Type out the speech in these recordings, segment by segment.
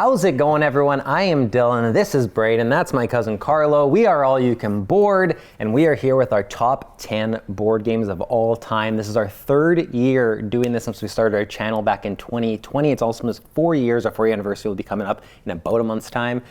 How's it going, everyone? I am Dylan. This is Braiden. That's my cousin Carlo. We are All You Can Board, and we are here with our top 10 board games of all time. This is our third year doing this since we started our channel back in 2020. It's almost 4 years. Our 4-year anniversary will be coming up in about a month's time.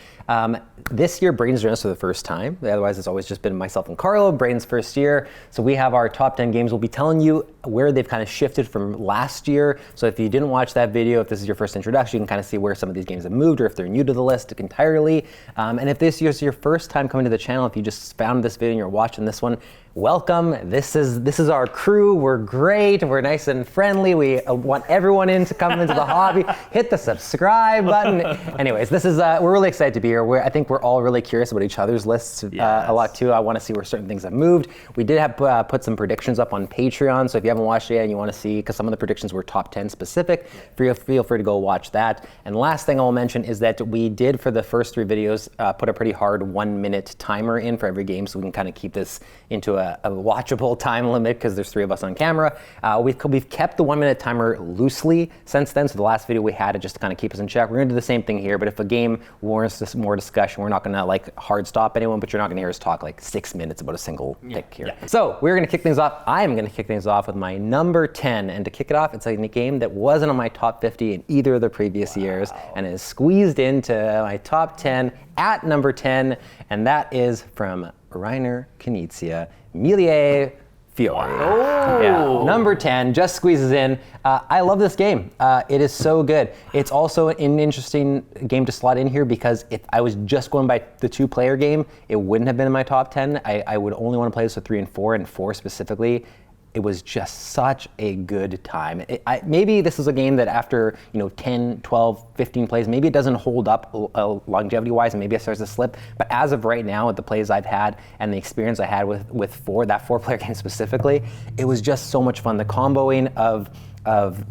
This year, Braiden's doing this for the first time. Otherwise, it's always just been myself and Carlo, Braiden's first year. So we have our top 10 games. We'll be telling you where they've kind of shifted from last year. So if you didn't watch that video, if this is your first introduction, you can kind of see where some of these games have moved, or if they're new to the list entirely. And if this is your first time coming to the channel, if you just found this video and you're watching this one, welcome. This is our crew. We're great. We're nice and friendly. We want everyone to come into the hobby. Hit the subscribe button. Anyways, this is we're really excited to be here. I think we're all really curious about each other's lists a lot too. I want to see where certain things have moved. We did have put some predictions up on Patreon, so if you haven't watched it yet and you want to see, because some of the predictions were top 10 specific, feel free to go watch that. And last thing I'll mention is that we did, for the first 3 videos, put a pretty hard 1-minute timer in for every game, so we can kind of keep this into a watchable time limit, because there's 3 of us on camera. We've kept the 1-minute timer loosely since then, so the last video we had it just to kind of keep us in check. We're going to do the same thing here, but if a game warrants more discussion, we're not going to like hard stop anyone, but you're not going to hear us talk like 6 minutes about a single pick here. Yeah. So we're going to kick things off. I am going to kick things off with my number 10, and to kick it off, it's a game that wasn't on my top 50 in either of the previous years, and is squeezed into my top 10 at number 10, and that is from Reiner Knizia, Mille Fiori. Oh. Yeah, number 10, just squeezes in. I love this game. It is so good. It's also an interesting game to slot in here, because if I was just going by the 2-player game, it wouldn't have been in my top 10. I would only want to play this with 3 and 4, and 4 specifically. It was just such a good time. Maybe this is a game that after 10, 12, 15 plays, maybe it doesn't hold up longevity-wise, and maybe it starts to slip. But as of right now, with the plays I've had and the experience I had with that 4-player game specifically, it was just so much fun. The comboing of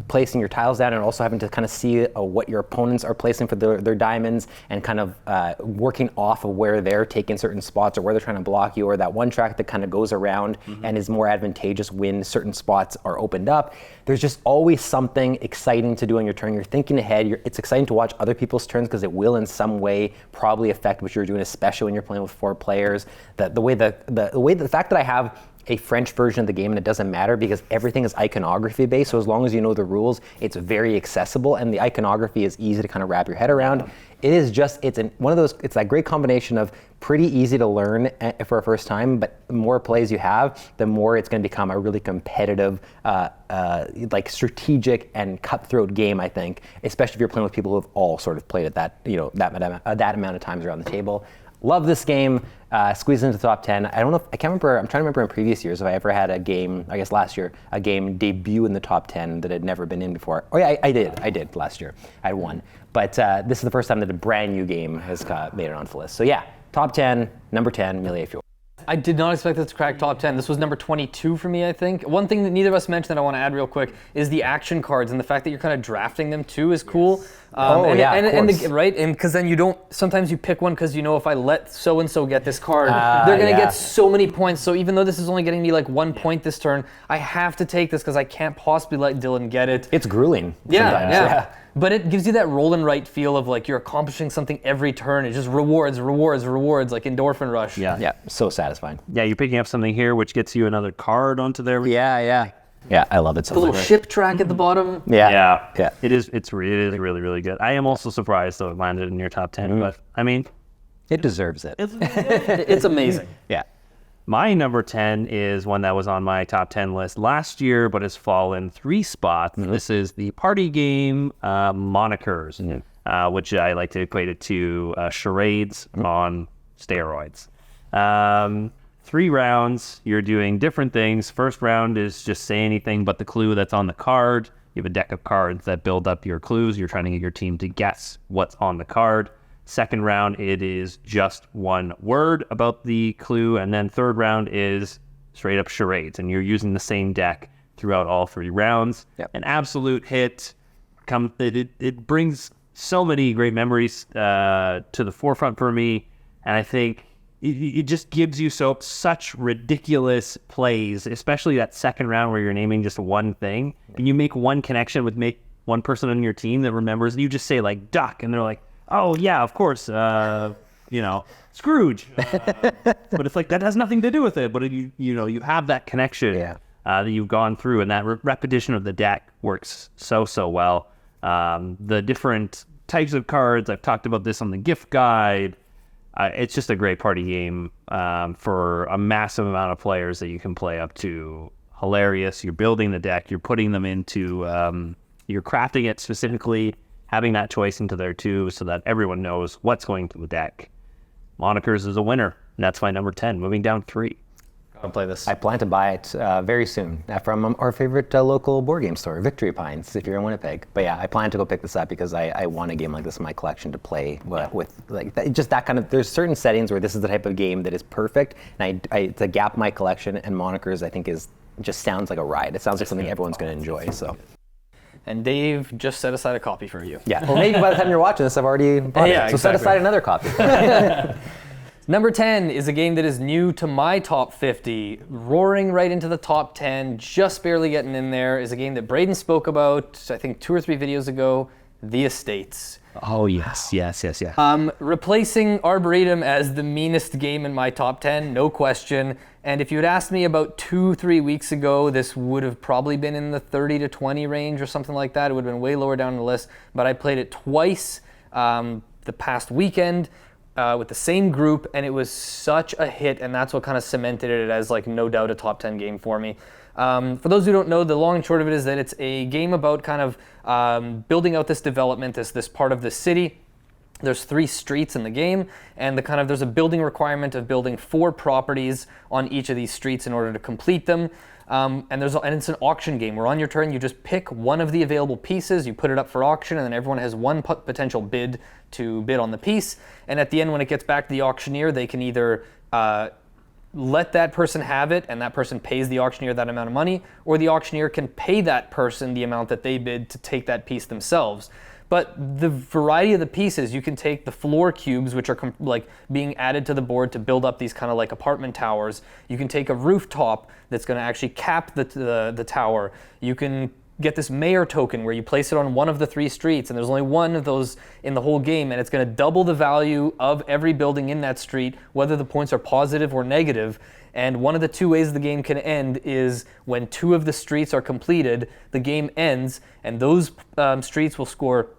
placing your tiles down, and also having to kind of see what your opponents are placing for their diamonds, and kind of working off of where they're taking certain spots, or where they're trying to block you, or that one track that kind of goes around and is more advantageous when certain spots are opened up. There's just always something exciting to do on your turn. You're thinking ahead. It's exciting to watch other people's turns, because it will in some way probably affect what you're doing, especially when you're playing with 4 players. The fact that I have a French version of the game, and it doesn't matter because everything is iconography based. So as long as you know the rules, it's very accessible, and the iconography is easy to kind of wrap your head around. It is just, it's that great combination of pretty easy to learn for a first time, but the more plays you have, the more it's going to become a really competitive, like strategic and cutthroat game, I think, especially if you're playing with people who have all sort of played it that amount of times around the table. Love this game. Squeezed into the top 10. I can't remember. I'm trying to remember in previous years if I ever had a game, I guess last year, a game debut in the top 10 that had never been in before. Oh yeah, I did last year. I had one. But this is the first time that a brand new game has made it onto the list. So yeah, top 10, number 10, Mille Fiori. I did not expect this to crack top 10. This was number 22 for me, I think. One thing that neither of us mentioned that I want to add real quick is the action cards, and the fact that you're kind of drafting them too is cool. Right? And because then you don't, sometimes you pick one because if I let so-and-so get this card, they're going to get so many points. So even though this is only getting me like 1 point this turn, I have to take this because I can't possibly let Dylan get it. It's grueling sometimes. Yeah. But it gives you that roll and write feel of like you're accomplishing something every turn. It just rewards, like endorphin rush. Yeah, so satisfying. Yeah, you're picking up something here which gets you another card onto there. Yeah, I love it so much. The little ship track at the bottom. Yeah. It's really, really, really good. I am also surprised though it landed in your top 10, but I mean, it deserves it. It's amazing. Yeah. My number 10 is one that was on my top 10 list last year, but has fallen 3 spots. This is the party game Monikers, which I like to equate it to charades on steroids. 3 rounds, you're doing different things. First round is just say anything but the clue that's on the card. You have a deck of cards that build up your clues. You're trying to get your team to guess what's on the card. Second round, it is just 1 word about the clue. And then third round is straight up charades. And you're using the same deck throughout all 3 rounds. Yep. An absolute hit. It brings so many great memories to the forefront for me. And I think it just gives you such ridiculous plays, especially that second round where you're naming just one thing. And you make one connection with one person on your team that remembers. You just say like duck. And they're like, oh yeah, of course, Scrooge. But it's like that has nothing to do with it. But you have that connection that you've gone through, and that repetition of the deck works so well. The different types of cards, I've talked about this on the gift guide. It's just a great party game for a massive amount of players that you can play up to. Hilarious. You're building the deck. You're putting them into, you're crafting it specifically, having that choice into there too, so that everyone knows what's going to the deck. Monikers is a winner. And that's my number 10, moving down 3. I'll play this. I plan to buy it very soon from our favorite local board game store, Victory Pines, if you're in Winnipeg. But yeah, I plan to go pick this up because I want a game like this in my collection to play with like just that kind of. There's certain settings where this is the type of game that is perfect, and it's a gap in my collection. And Monikers, I think, just sounds like a ride. It sounds like something everyone's going to enjoy. So. And Dave just set aside a copy for you. Yeah. Well, maybe by the time you're watching this, I've already bought it. So set aside another copy. Number 10 is a game that is new to my top 50, roaring right into the top 10, just barely getting in there, is a game that Braiden spoke about, I think 2 or 3 videos ago, The Estates. Oh, yes. Replacing Arboretum as the meanest game in my top 10, no question. And if you had asked me about 2-3 weeks ago, this would have probably been in the 30 to 20 range or something like that. It would have been way lower down the list, but I played it twice the past weekend. With the same group, and it was such a hit, and that's what kind of cemented it as like no doubt a top 10 game for me. For those who don't know, the long and short of it is that it's a game about kind of building out this development, this part of the city. There's 3 streets in the game, and there's a building requirement of building 4 properties on each of these streets in order to complete them. And it's an auction game where on your turn you just pick one of the available pieces, you put it up for auction, and then everyone has one potential bid to bid on the piece. And at the end, when it gets back to the auctioneer, they can either let that person have it, and that person pays the auctioneer that amount of money, or the auctioneer can pay that person the amount that they bid to take that piece themselves. But the variety of the pieces, you can take the floor cubes, which are being added to the board to build up these kind of like apartment towers. You can take a rooftop that's going to actually cap the tower. You can get this mayor token where you place it on one of the 3 streets, and there's only one of those in the whole game, and it's going to double the value of every building in that street, whether the points are positive or negative. And one of the 2 ways the game can end is when 2 of the streets are completed, the game ends, and those streets will score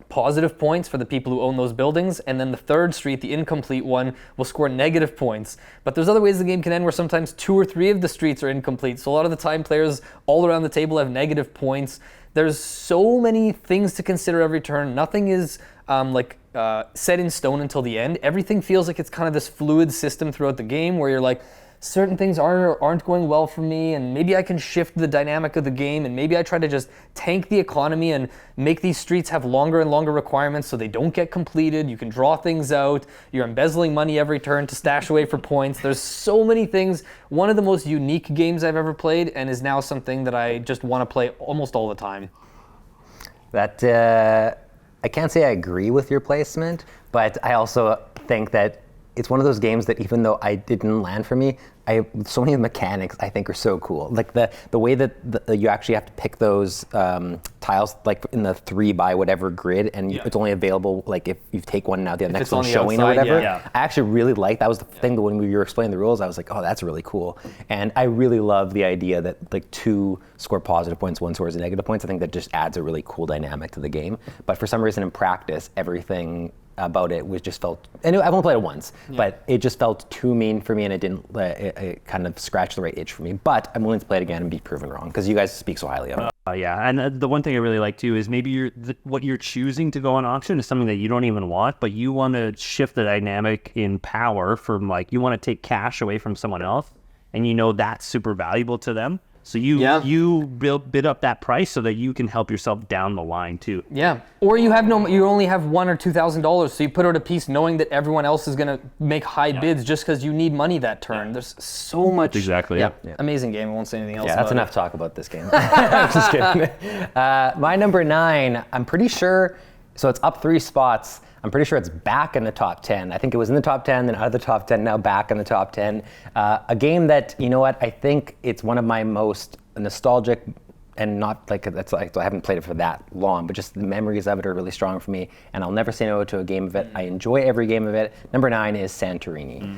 positive points for the people who own those buildings, and then the 3rd street, the incomplete one, will score negative points. But there's other ways the game can end where sometimes 2 or 3 of the streets are incomplete. So a lot of the time players all around the table have negative points. There's so many things to consider every turn. Nothing is set in stone until the end. Everything feels like it's kind of this fluid system throughout the game where you're like, certain things aren't going well for me, and maybe I can shift the dynamic of the game, and maybe I try to just tank the economy and make these streets have longer and longer requirements so they don't get completed. You can draw things out. You're embezzling money every turn to stash away for points. There's so many things. One of the most unique games I've ever played, and is now something that I just want to play almost all the time. That I can't say I agree with your placement, but I also think that it's one of those games that even though it didn't land for me, so many of the mechanics I think are so cool. Like the way that you actually have to pick those tiles like in the 3 by whatever grid, and it's only available like if you take one now the next one's showing outside, or whatever. I actually really like that was the thing that when we were explaining the rules, I was like, oh, that's really cool. And I really love the idea that like 2 score positive points, 1 scores negative points. I think that just adds a really cool dynamic to the game. But for some reason in practice, everything about it was just felt, and I've only played it once, but it just felt too mean for me, and it didn't it kind of scratched the right itch for me. But I'm willing to play it again and be proven wrong because you guys speak so highly of it. And the one thing I really like too is maybe what you're choosing to go on auction is something that you don't even want, but you want to shift the dynamic in power from like you want to take cash away from someone else, and you know that's super valuable to them. So you bid up that price so that you can help yourself down the line too. Yeah, or you only have $1,000 or $2,000, so you put out a piece knowing that everyone else is going to make high bids just because you need money that turn. There's so much. Exactly. Amazing game. I won't say anything else. Yeah, that's enough talk about this game. I'm just kidding. My number 9, I'm pretty sure. So it's up 3 spots. I'm pretty sure it's back in the top 10. I think it was in the top 10, then out of the top 10, now back in the top 10. A game that, you know what, I think it's one of my most nostalgic and not like that's like I haven't played it for that long, but just the memories of it are really strong for me, and I'll never say no to a game of it. I enjoy every game of it. Number 9 is Santorini.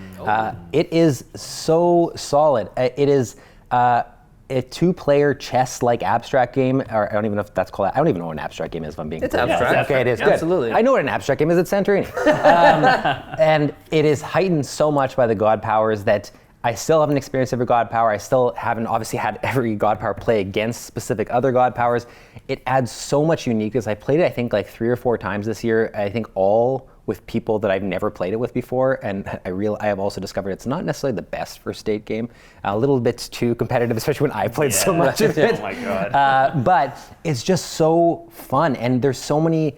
It is so solid. It is a 2-player chess-like abstract game, or I don't even know if that's called. I don't even know what an abstract game is. If I'm being it's abstract. Okay, it is. Absolutely. Good. I know what an abstract game is. It's Santorini, and it is heightened so much by the god powers that I still haven't experienced every god power. I still haven't obviously had every god power play against specific other god powers. It adds so much uniqueness. I played it, I think, like 3 or 4 times this year. I think all with people that I've never played it with before, and I have also discovered it's not necessarily the best first date game. A little bit too competitive, especially when I played so much of it. Oh my god! But it's just so fun, and there's so many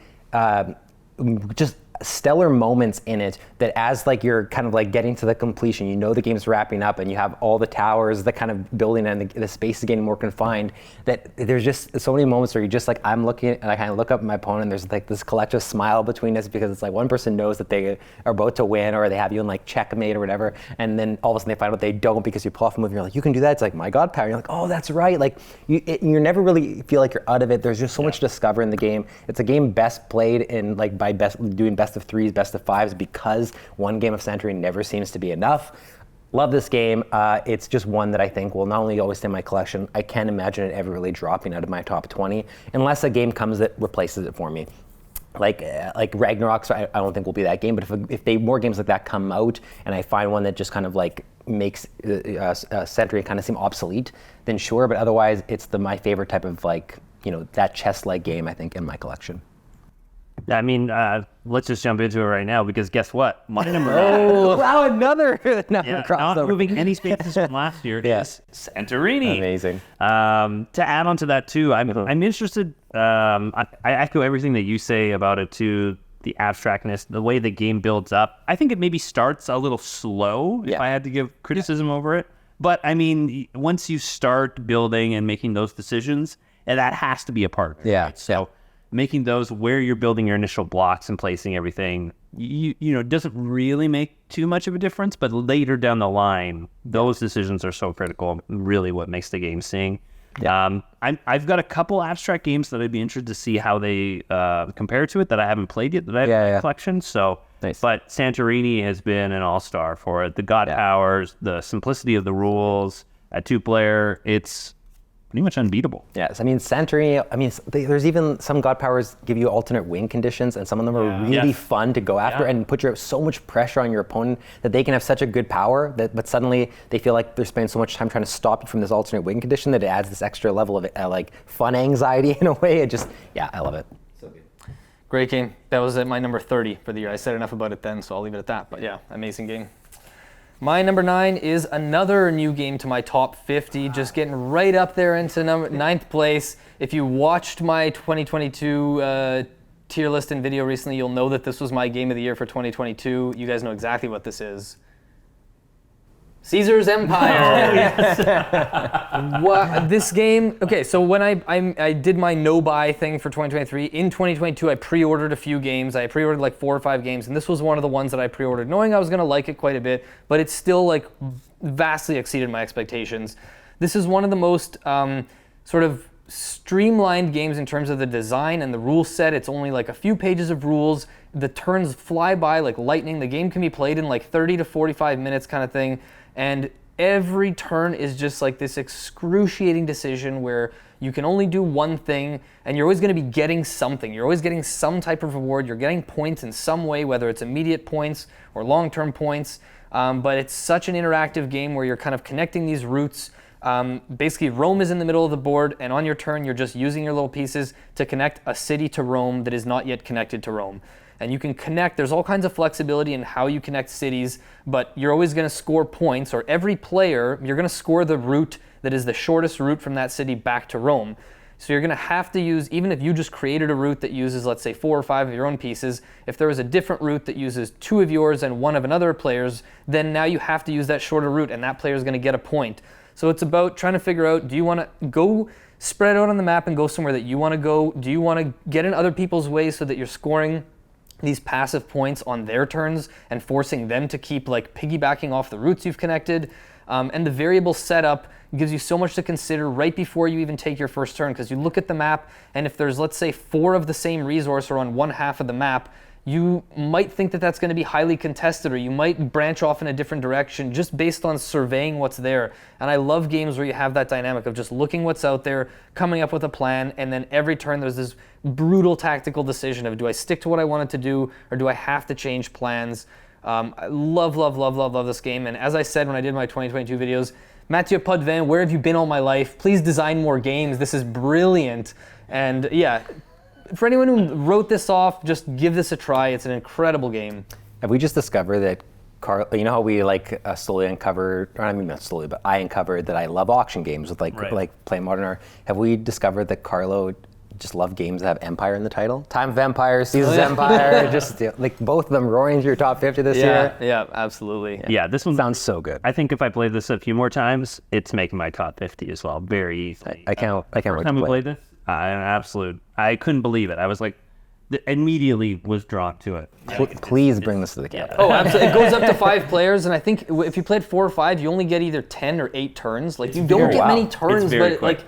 just stellar moments in it that as like you're kind of like getting to the completion, you know the game's wrapping up and you have all the towers, the kind of building, and the space is getting more confined, that there's just so many moments where you just like, I'm looking and I kind of look up at my opponent and there's like this collective smile between us because it's like one person knows that they are about to win or they have you in like checkmate or whatever, and then all of a sudden they find out they don't because you pull off a move and you're like, you can do that, it's like my god power, you're like, oh that's right, like you never really feel like you're out of it. There's just so much to discover in the game. It's a game best played in like by doing best of 3s, best of 5s, because one game of Santorini never seems to be enough. Love this game. It's just one that I think will not only always stay in my collection, I can't imagine it ever really dropping out of my top 20 unless a game comes that replaces it for me. Like Ragnarok, so I don't think will be that game, but if more games like that come out and I find one that just kind of like makes Santorini kind of seem obsolete, then sure, but otherwise it's my favorite type of like, that chess-like game I think in my collection. I mean, let's just jump into it right now because guess what? My number wow, another not moving any spaces from last year. Yes, Santorini. Amazing. To add on to that too, I'm interested. I echo everything that you say about it too. The abstractness, the way the game builds up. I think it maybe starts a little slow. If I had to give criticism over it, but I mean, once you start building and making those decisions, and that has to be a part of it. Yeah. Right? So. Making those where you're building your initial blocks and placing everything, doesn't really make too much of a difference. But later down the line, those decisions are so critical. Really, what makes the game sing. Yeah. I've got a couple abstract games that I'd be interested to see how they compare to it that I haven't played yet that I have in my collection. So, nice. But Santorini has been an all-star for it. The god powers, the simplicity of the rules, a 2-player, it's pretty much unbeatable. Yes, I mean Santorini. There's even some god powers give you alternate win conditions, and some of them are really fun to go after and put so much pressure on your opponent that they can have such a good power but suddenly they feel like they're spending so much time trying to stop you from this alternate win condition that it adds this extra level of like fun anxiety in a way. I love it. So good. Great game. That was at my number 30 for the year. I said enough about it then, so I'll leave it at that. But yeah, amazing game. My number 9 is another new game to my top 50, just getting right up there into 9th place. If you watched my 2022 tier list and video recently, you'll know that this was my game of the year for 2022. You guys know exactly what this is. Caesar's Empire. Oh, yes. What, this game, okay, so when I did my no-buy thing for 2023, in 2022 I pre-ordered a few games. I pre-ordered like 4 or 5 games, and this was one of the ones that I pre-ordered, knowing I was going to like it quite a bit, but it still like vastly exceeded my expectations. This is one of the most sort of streamlined games in terms of the design and the rule set. It's only like a few pages of rules. The turns fly by like lightning. The game can be played in like 30 to 45 minutes kind of thing. And every turn is just like this excruciating decision where you can only do one thing and you're always going to be getting something. You're always getting some type of reward. You're getting points in some way, whether it's immediate points or long-term points. But it's such an interactive game where you're kind of connecting these routes. Basically, Rome is in the middle of the board, and on your turn, you're just using your little pieces to connect a city to Rome that is not yet connected to Rome. And you can connect, there's all kinds of flexibility in how you connect cities, but you're always going to score points, or every player, you're going to score the route that is the shortest route from that city back to Rome. So you're going to have to use, even if you just created a route that uses, let's say, 4 or 5 of your own pieces, if there was a different route that uses 2 of yours and 1 of another player's, then now you have to use that shorter route, and that player is going to get a point. So it's about trying to figure out, do you want to go spread out on the map and go somewhere that you want to go? Do you want to get in other people's way so that you're scoring these passive points on their turns and forcing them to keep like piggybacking off the routes you've connected? And the variable setup It gives you so much to consider right before you even take your first turn, because you look at the map, and if there's, let's say, 4 of the same resource are on one half of the map, you might think that that's going to be highly contested, or you might branch off in a different direction just based on surveying what's there. And I love games where you have that dynamic of just looking what's out there, coming up with a plan, and then every turn there's this brutal tactical decision of, do I stick to what I wanted to do, or do I have to change plans? I love this game. And as I said when I did my 2022 videos, Mathieu Potvin, where have you been all my life? Please design more games. This is brilliant. And yeah, for anyone who wrote this off, just give this a try. It's an incredible game. Have we just discovered that Carlo, you know how we slowly uncovered, or I mean not slowly, but I uncovered that I love auction games with like playing Modern Art. Have we discovered that Carlo just love games that have Empire in the title? Time of Empire, Seasons of Empire, just like both of them roaring into your top 50 this year. Yeah, absolutely. Yeah, this one sounds so good. I think if I played this a few more times, it's making my top 50 as well, very easily. I can't wait to time we play. played this, I couldn't believe it. I was like, immediately was drawn to it. Please bring this to the camp. Oh, absolutely. It goes up to 5 players, and I think if you played 4 or 5, you only get either 10 or 8 turns. Like, you don't get many turns, but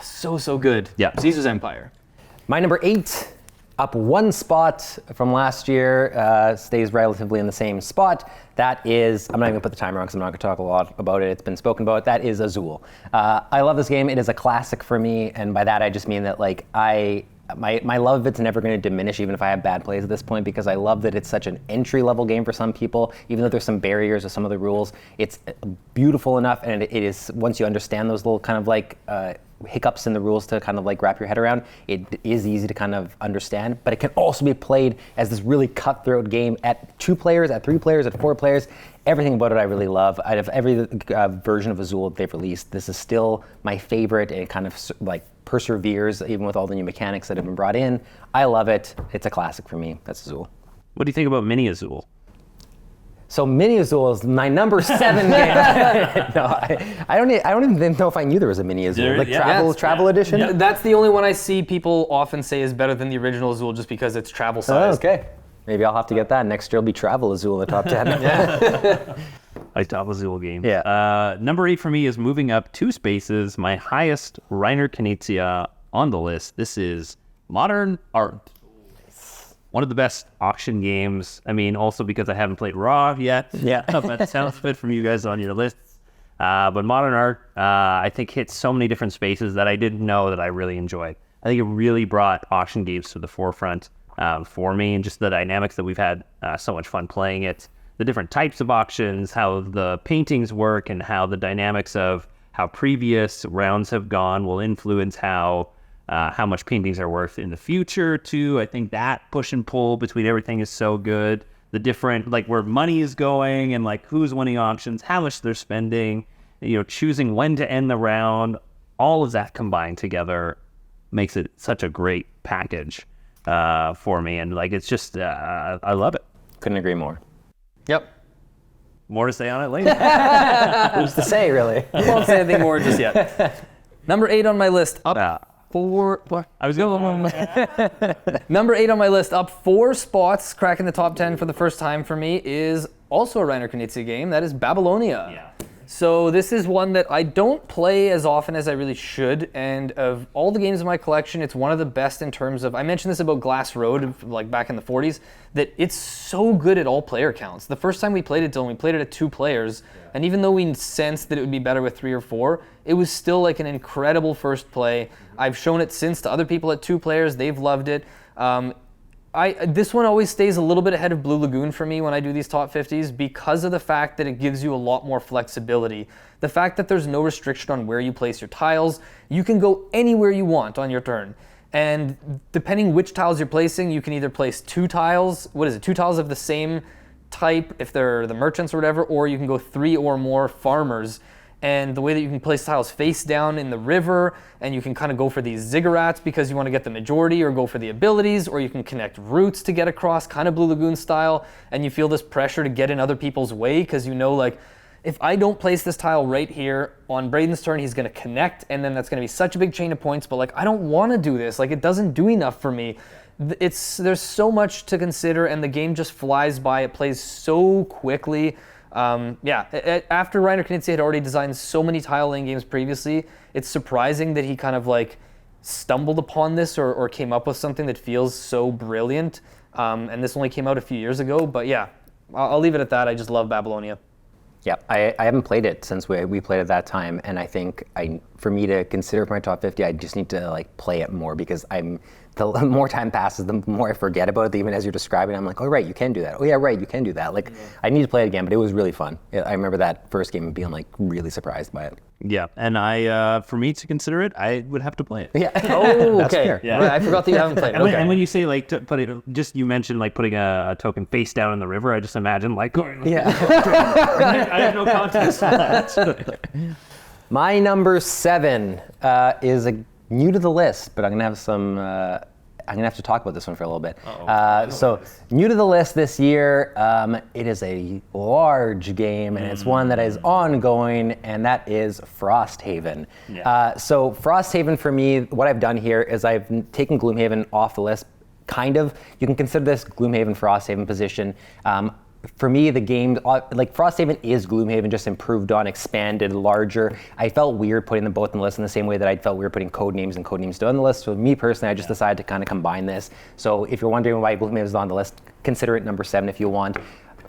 so good. Yeah. Caesar's Empire. My number 8, up 1 spot from last year, stays relatively in the same spot. That is, I'm not even gonna put the timer on because I'm not gonna talk a lot about it. It's been spoken about. That is Azul. I love this game. It is a classic for me, and by that I just mean that like my love of it's never going to diminish even if I have bad plays at this point, because I love that it's such an entry-level game for some people. Even though there's some barriers with some of the rules, it's beautiful enough, and it is, once you understand those little kind of like hiccups in the rules to kind of like wrap your head around, it is easy to kind of understand. But it can also be played as this really cutthroat game at 2 players, at 3 players, at 4 players. Everything about it I really love. Out of every version of Azul they've released, this is still my favorite, and it kind of like perseveres even with all the new mechanics that have been brought in. I love it. It's a classic for me. That's Azul. What do you think about Mini Azul? So Mini Azul is my number 7 game. No, I don't even know if I knew there was a Mini Azul. Travel edition? Yeah, that's the only one I see people often say is better than the original Azul just because it's travel size. Oh, okay. Maybe I'll have to get that. Next year will be Travel Azul in the top 10. I top Azul game. Yeah. Number 8 for me is moving up 2 spaces. My highest Reiner Knizia on the list. This is Modern Art. One of the best auction games. I mean, also because I haven't played Raw yet. Yeah. That sounds good from you guys on your lists. But Modern Art, I think, hits so many different spaces that I didn't know that I really enjoyed. I think it really brought auction games to the forefront for me, and just the dynamics that we've had so much fun playing it. The different types of auctions, how the paintings work, and how the dynamics of how previous rounds have gone will influence how much paintings are worth in the future too. I think that push and pull between everything is so good. The different, like, where money is going and like who's winning auctions, how much they're spending, choosing when to end the round, all of that combined together makes it such a great package for me. And like, it's just, I love it. Couldn't agree more. Yep. More to say on it later. What's to say, really? I won't say anything more just yet. Number 8 on my list, up 4. I was going. Number 8 on my list, up 4 spots, cracking the top 10 for the first time for me, is also a Reiner Knizia game. That is Babylonia. Yeah. So this is one that I don't play as often as I really should, and of all the games in my collection, it's one of the best in terms of, I mentioned this about Glass Road, like back in the 40s, that it's so good at all player counts. The first time we played it, Dylan, we played it at 2 players, and even though we sensed that it would be better with 3 or 4, it was still like an incredible first play. I've shown it since to other people at 2 players, they've loved it. This one always stays a little bit ahead of Blue Lagoon for me when I do these top 50s because of the fact that it gives you a lot more flexibility. The fact that there's no restriction on where you place your tiles, you can go anywhere you want on your turn. And depending which tiles you're placing, you can either place 2 tiles, 2 tiles of the same type if they're the merchants or whatever, or you can go 3 or more farmers. And the way that you can place tiles face down in the river, and you can kind of go for these ziggurats because you want to get the majority, or go for the abilities, or you can connect routes to get across, kind of Blue Lagoon style, and you feel this pressure to get in other people's way because you know, like, if I don't place this tile right here, on Braiden's turn he's going to connect, and then that's going to be such a big chain of points, but like, I don't want to do this. Like, it doesn't do enough for me. There's so much to consider, and the game just flies by. It plays so quickly. After Reiner Knizia had already designed so many tile laying games previously, it's surprising that he kind of like stumbled upon this or came up with something that feels so brilliant. And this only came out a few years ago, but yeah, I'll leave it at that. I just love Babylonia. Yeah, I haven't played it since we played at that time, and I think for me to consider it for my top 50, I just need to like play it more because the more time passes, the more I forget about it. Even as you're describing it, I'm like, oh right, you can do that. Oh yeah, right, you can do that. Like I need to play it again, but it was really fun. I remember that first game and being like really surprised by it. Yeah, and for me to consider it, I would have to play it. Yeah. Oh, okay. Fair. Yeah. Right, I forgot that you haven't played it. Okay. And when you say like to put it, just you mentioned like putting a token face down in the river, I just imagine like going. Yeah. I have no context for that. My number 7 is new to the list, but I'm gonna have some. I'm gonna have to talk about this one for a little bit. So new to the list this year, it is a large game, and it's one that is ongoing, and that is Frosthaven. Yeah. So Frosthaven for me, what I've done here is I've taken Gloomhaven off the list. Kind of, you can consider this Gloomhaven Frosthaven position. For me, the game, like Frosthaven is Gloomhaven, just improved on, expanded, larger. I felt weird putting them both on the list in the same way that I felt weird putting Codenames and Codenames 2 on the list. So me personally, I just decided to kind of combine this. So if you're wondering why Gloomhaven is on the list, consider it number 7 if you want.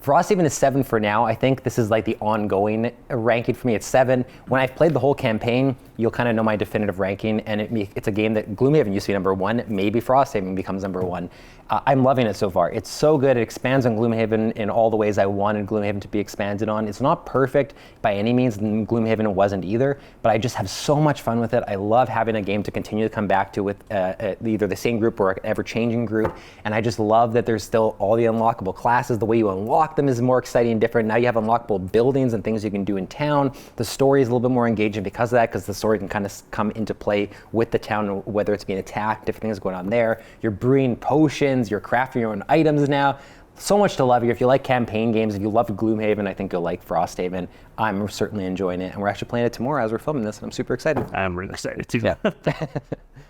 Frosthaven is 7 for now. I think this is like the ongoing ranking for me. It's 7. When I've played the whole campaign, you'll kind of know my definitive ranking, and it's a game that Gloomhaven used to be number 1. Maybe Frosthaven becomes number 1. I'm loving it so far. It's so good. It expands on Gloomhaven in all the ways I wanted Gloomhaven to be expanded on. It's not perfect by any means, and Gloomhaven wasn't either, but I just have so much fun with it. I love having a game to continue to come back to with either the same group or an ever-changing group, and I just love that there's still all the unlockable classes. The way you unlock them is more exciting and different. Now you have unlockable buildings and things you can do in town. The story is a little bit more engaging because of that, because the story can kind of come into play with the town, whether it's being attacked, different things going on there. You're brewing potions, you're crafting your own items now. So much to love here. If you like campaign games, if you love Gloomhaven, I think you'll like Frosthaven. I'm certainly enjoying it, and we're actually playing it tomorrow as we're filming this, and I'm super excited. I'm really excited too. Yeah.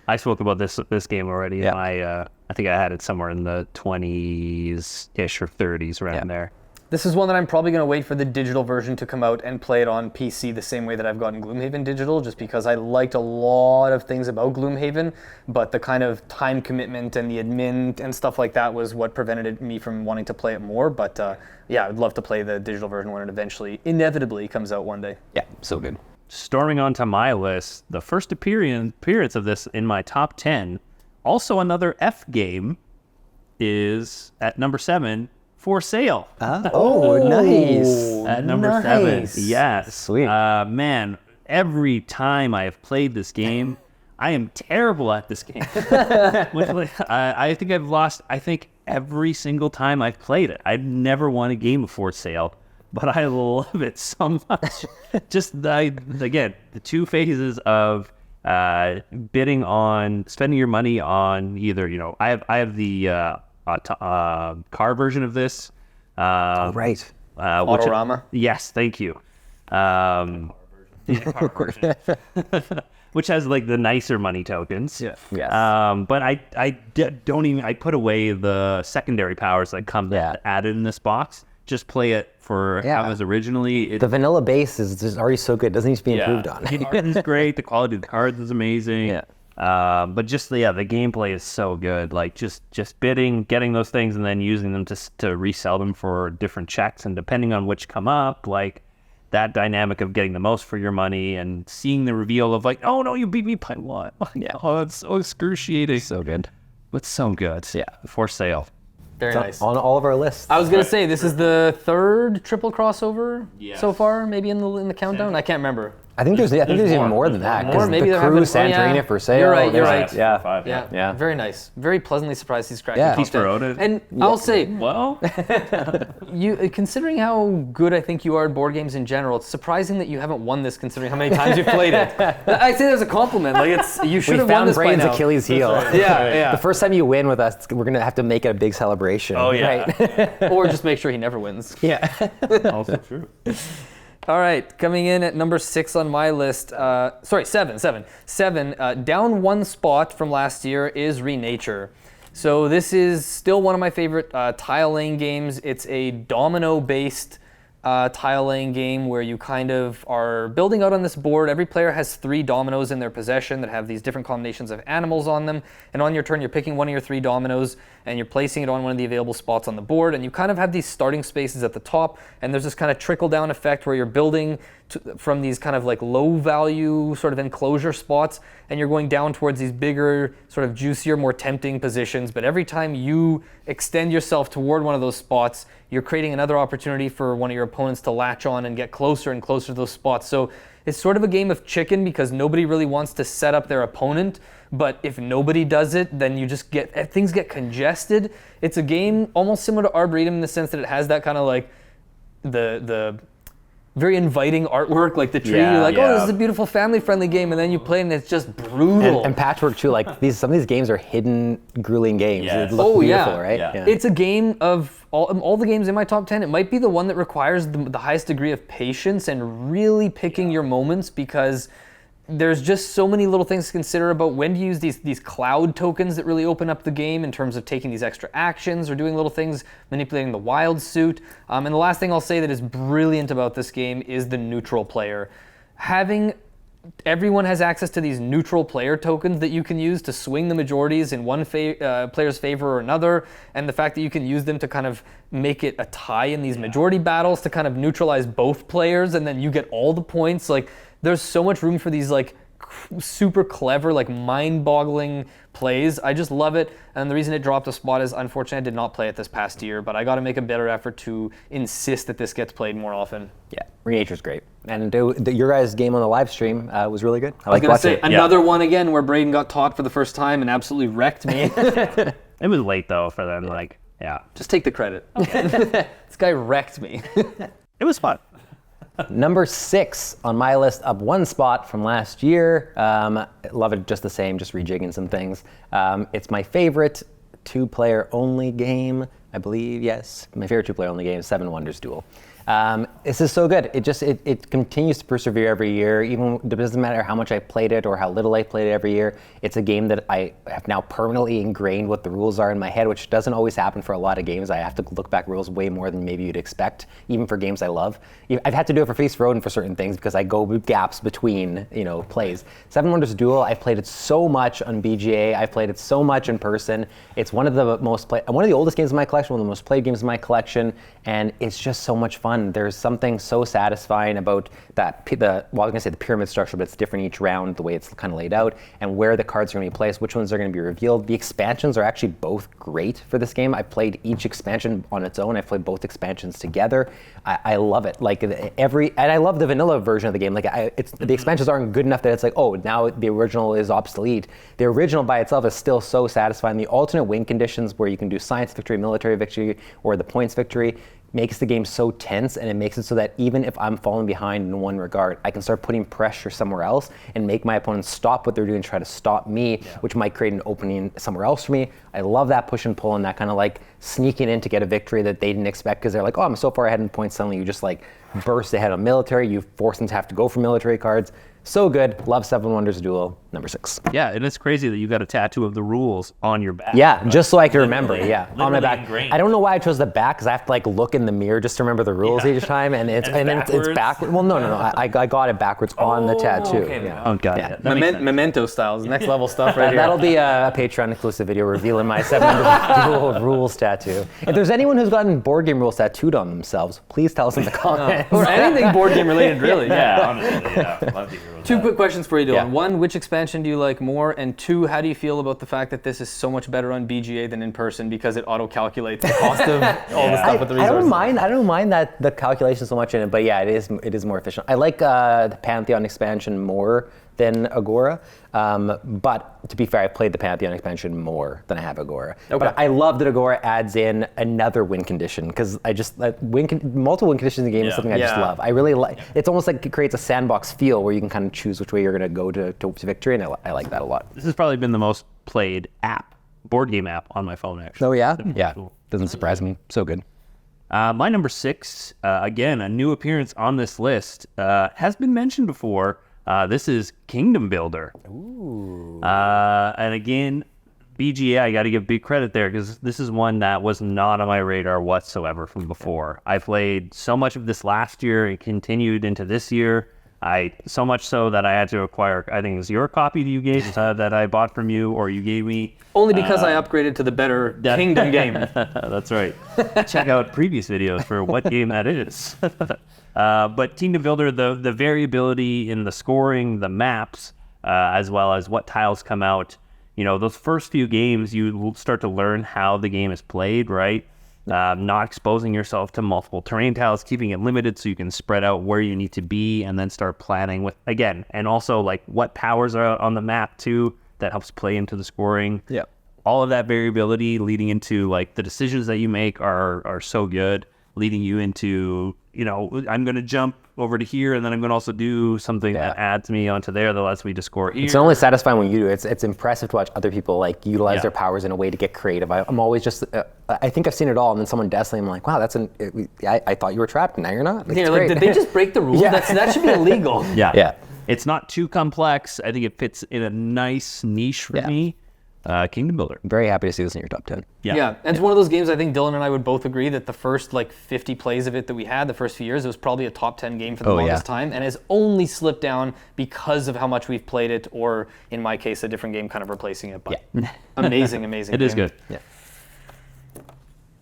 I spoke about this game already. Yeah. I think I had it somewhere in the 20s-ish or 30s around there. This is one that I'm probably going to wait for the digital version to come out and play it on PC the same way that I've gotten Gloomhaven digital, just because I liked a lot of things about Gloomhaven, but the kind of time commitment and the admin and stuff like that was what prevented me from wanting to play it more. But yeah, I'd love to play the digital version when it eventually, inevitably comes out one day. Yeah, so good. Storming onto my list, the first appearance of this in my top 10, also another F game, is at number 7, For Sale. Oh, nice. At number 7. Yes. Sweet. Man, every time I have played this game, I am terrible at this game. I think I've lost, every single time I've played it. I've never won a game of For Sale, but I love it so much. Just, again, the two phases of bidding on, spending your money on either, I have the car version of this. Right. Autorama? Yes, thank you. Car version. Which has like the nicer money tokens. Yeah. Yes. But I put away the secondary powers that come added in this box. Just play it for how it was originally. The vanilla base is just already so good. It doesn't need to be improved on. The art is great. The quality of the cards is amazing. Yeah. But just the gameplay is so good. Like just bidding, getting those things, and then using them to resell them for different checks. And depending on which come up, like that dynamic of getting the most for your money and seeing the reveal of like, oh no, you beat me by what? Yeah. Oh, it's so excruciating. So good. But so good. Yeah. For Sale. Very nice. On all of our lists. I was gonna say this is the third triple crossover so far, maybe in the countdown. I can't remember. I think there's even more than that. More, maybe the Crew, Santorini, For Sale. You're right. Yeah. Very nice. Very pleasantly surprised he's cracking. Yeah. He's promoted. And I'll say, Well, you considering how good I think you are at board games in general, it's surprising that you haven't won this considering how many times you've played it. I say that as a compliment. Like you should have won this by now. We found Braiden's Achilles heel. Right. Yeah. The first time you win with us, we're gonna have to make it a big celebration. Oh yeah. Right? Or just make sure he never wins. Yeah. Also true. All right, coming in at number 6 on my list. Seven. Down one spot from last year is Renature. So this is still one of my favorite tile laying games. It's a domino-based tile laying game where you kind of are building out on this board. Every player has 3 dominoes in their possession that have these different combinations of animals on them. And on your turn, you're picking one of your 3 dominoes and you're placing it on one of the available spots on the board. And you kind of have these starting spaces at the top. And there's this kind of trickle down effect where you're building from these kind of like low value sort of enclosure spots. And you're going down towards these bigger, sort of juicier, more tempting positions. But every time you extend yourself toward one of those spots, you're creating another opportunity for one of your opponents to latch on and get closer and closer to those spots. So it's sort of a game of chicken because nobody really wants to set up their opponent. But if nobody does it, then you just things get congested. It's a game almost similar to Arboretum in the sense that it has that kind of like the very inviting artwork, like the tree. You're like, oh, this is a beautiful family-friendly game, and then you play it and it's just brutal. And patchwork too. Like some of these games are hidden, grueling games. It looks beautiful, right? Yeah. It's a game of all the games in my top 10. It might be the one that requires the highest degree of patience and really picking your moments because there's just so many little things to consider about when to use these cloud tokens that really open up the game in terms of taking these extra actions or doing little things, manipulating the wild suit. And the last thing I'll say that is brilliant about this game is the neutral player. Everyone has access to these neutral player tokens that you can use to swing the majorities in one player's favor or another, and the fact that you can use them to kind of make it a tie in these majority battles to kind of neutralize both players, and then you get all the points. Like, there's so much room for these like super clever, like mind-boggling plays. I just love it, and the reason it dropped a spot is unfortunately I did not play it this past year, but I got to make a better effort to insist that this gets played more often. Yeah, Renature's great, and your guys' game on the live stream was really good. I was going to say another one again where Braiden got taught for the first time and absolutely wrecked me. It was late though for them. Just take the credit. Okay. This guy wrecked me. It was fun. Number 6 on my list, up 1 spot from last year. Love it just the same, just rejigging some things. It's my favorite 2-player only game, I believe, yes. My favorite 2-player only game is Seven Wonders Duel. This is so good. It continues to persevere every year. Even it doesn't matter how much I played it or how little I played it every year. It's a game that I have now permanently ingrained what the rules are in my head, which doesn't always happen for a lot of games. I have to look back rules way more than maybe you'd expect, even for games I love. I've had to do it for Face Rodin for certain things because I go with gaps between plays. Seven Wonders Duel, I've played it so much on BGA. I've played it so much in person. It's one of the oldest games in my collection, one of the most played games in my collection, and it's just so much fun. There's something so satisfying about that. I was going to say the pyramid structure, but it's different each round, the way it's kind of laid out, and where the cards are going to be placed, which ones are going to be revealed. The expansions are actually both great for this game. I played each expansion on its own. I played both expansions together. I love it. And I love the vanilla version of the game. The expansions aren't good enough that it's like, oh, now the original is obsolete. The original by itself is still so satisfying. The alternate win conditions where you can do science victory, military victory, or the points victory makes the game so tense, and it makes it so that even if I'm falling behind in one regard, I can start putting pressure somewhere else and make my opponents stop what they're doing and try to stop me, which might create an opening somewhere else for me. I love that push and pull and that kind of like sneaking in to get a victory that they didn't expect because they're like, oh, I'm so far ahead in points. Suddenly you just like burst ahead on military. You force them to have to go for military cards. So good. Love Seven Wonders Duel, number 6. Yeah, and it's crazy that you got a tattoo of the rules on your back. Yeah, just so I can remember. Yeah, on my back. Ingrained. I don't know why I chose the back because I have to like look in the mirror just to remember the rules each time, and it's backwards. Well, no. I got it backwards on the tattoo. Okay, yeah. Oh, got it. Memento styles, next level stuff right here. That'll be a Patreon exclusive video revealing my Seven Wonders Duel rules tattoo. If there's anyone who's gotten board game rules tattooed on themselves, please tell us in the comments. Or anything board game related, really. Yeah, honestly, love to hear about 2 quick questions for you, Dylan. Yeah. 1, which expansion do you like more? And 2, how do you feel about the fact that this is so much better on BGA than in person because it auto-calculates the cost of all the stuff with the resources? I don't mind that the calculation so much in it, but yeah, it is more efficient. I like the Pantheon expansion more than Agora, but to be fair, I played the Pantheon expansion more than I have Agora. Okay. But I love that Agora adds in another win condition because I just multiple win conditions in the game is something I just love. I really like. It's almost like it creates a sandbox feel where you can kind of choose which way you're going to go to victory, and I like that a lot. This has probably been the most played board game app on my phone actually. Oh yeah, yeah. Cool. Doesn't surprise me. So good. My number 6, again, a new appearance on this list, has been mentioned before. This is Kingdom Builder. Ooh. And again, BGA, I got to give big credit there because this is one that was not on my radar whatsoever from before. I played so much of this last year and continued into this year. So much so that I had to acquire, I think it was your copy that you gave that I bought from you, or you gave me. Only because I upgraded to the better Kingdom game. That's right. Check out previous videos for what game that is. But Kingdom Builder, the variability in the scoring, the maps, as well as what tiles come out. Those first few games, you will start to learn how the game is played, right? Not exposing yourself to multiple terrain tiles, keeping it limited so you can spread out where you need to be and then start planning with, again, and also like what powers are on the map too, that helps play into the scoring. Yeah. All of that variability leading into like the decisions that you make are so good, leading you into, I'm going to jump over to here and then I'm going to also do something that adds me onto there that lets me to score here. It's only satisfying when you do it. It's impressive to watch other people like utilize their powers in a way to get creative. I'm always just, I think I've seen it all, and then someone does something, I'm like, wow, I thought you were trapped, and now you're not. You're like, did they just break the rules? That should be illegal. Yeah. It's not too complex. I think it fits in a nice niche for me. Kingdom Builder. Very happy to see this in your top 10. Yeah, and it's one of those games I think Dylan and I would both agree that the first 50 plays of it that we had, the first few years, it was probably a top 10 game for the longest time, and has only slipped down because of how much we've played it, or in my case, a different game kind of replacing it. But amazing It game. is good. Yeah.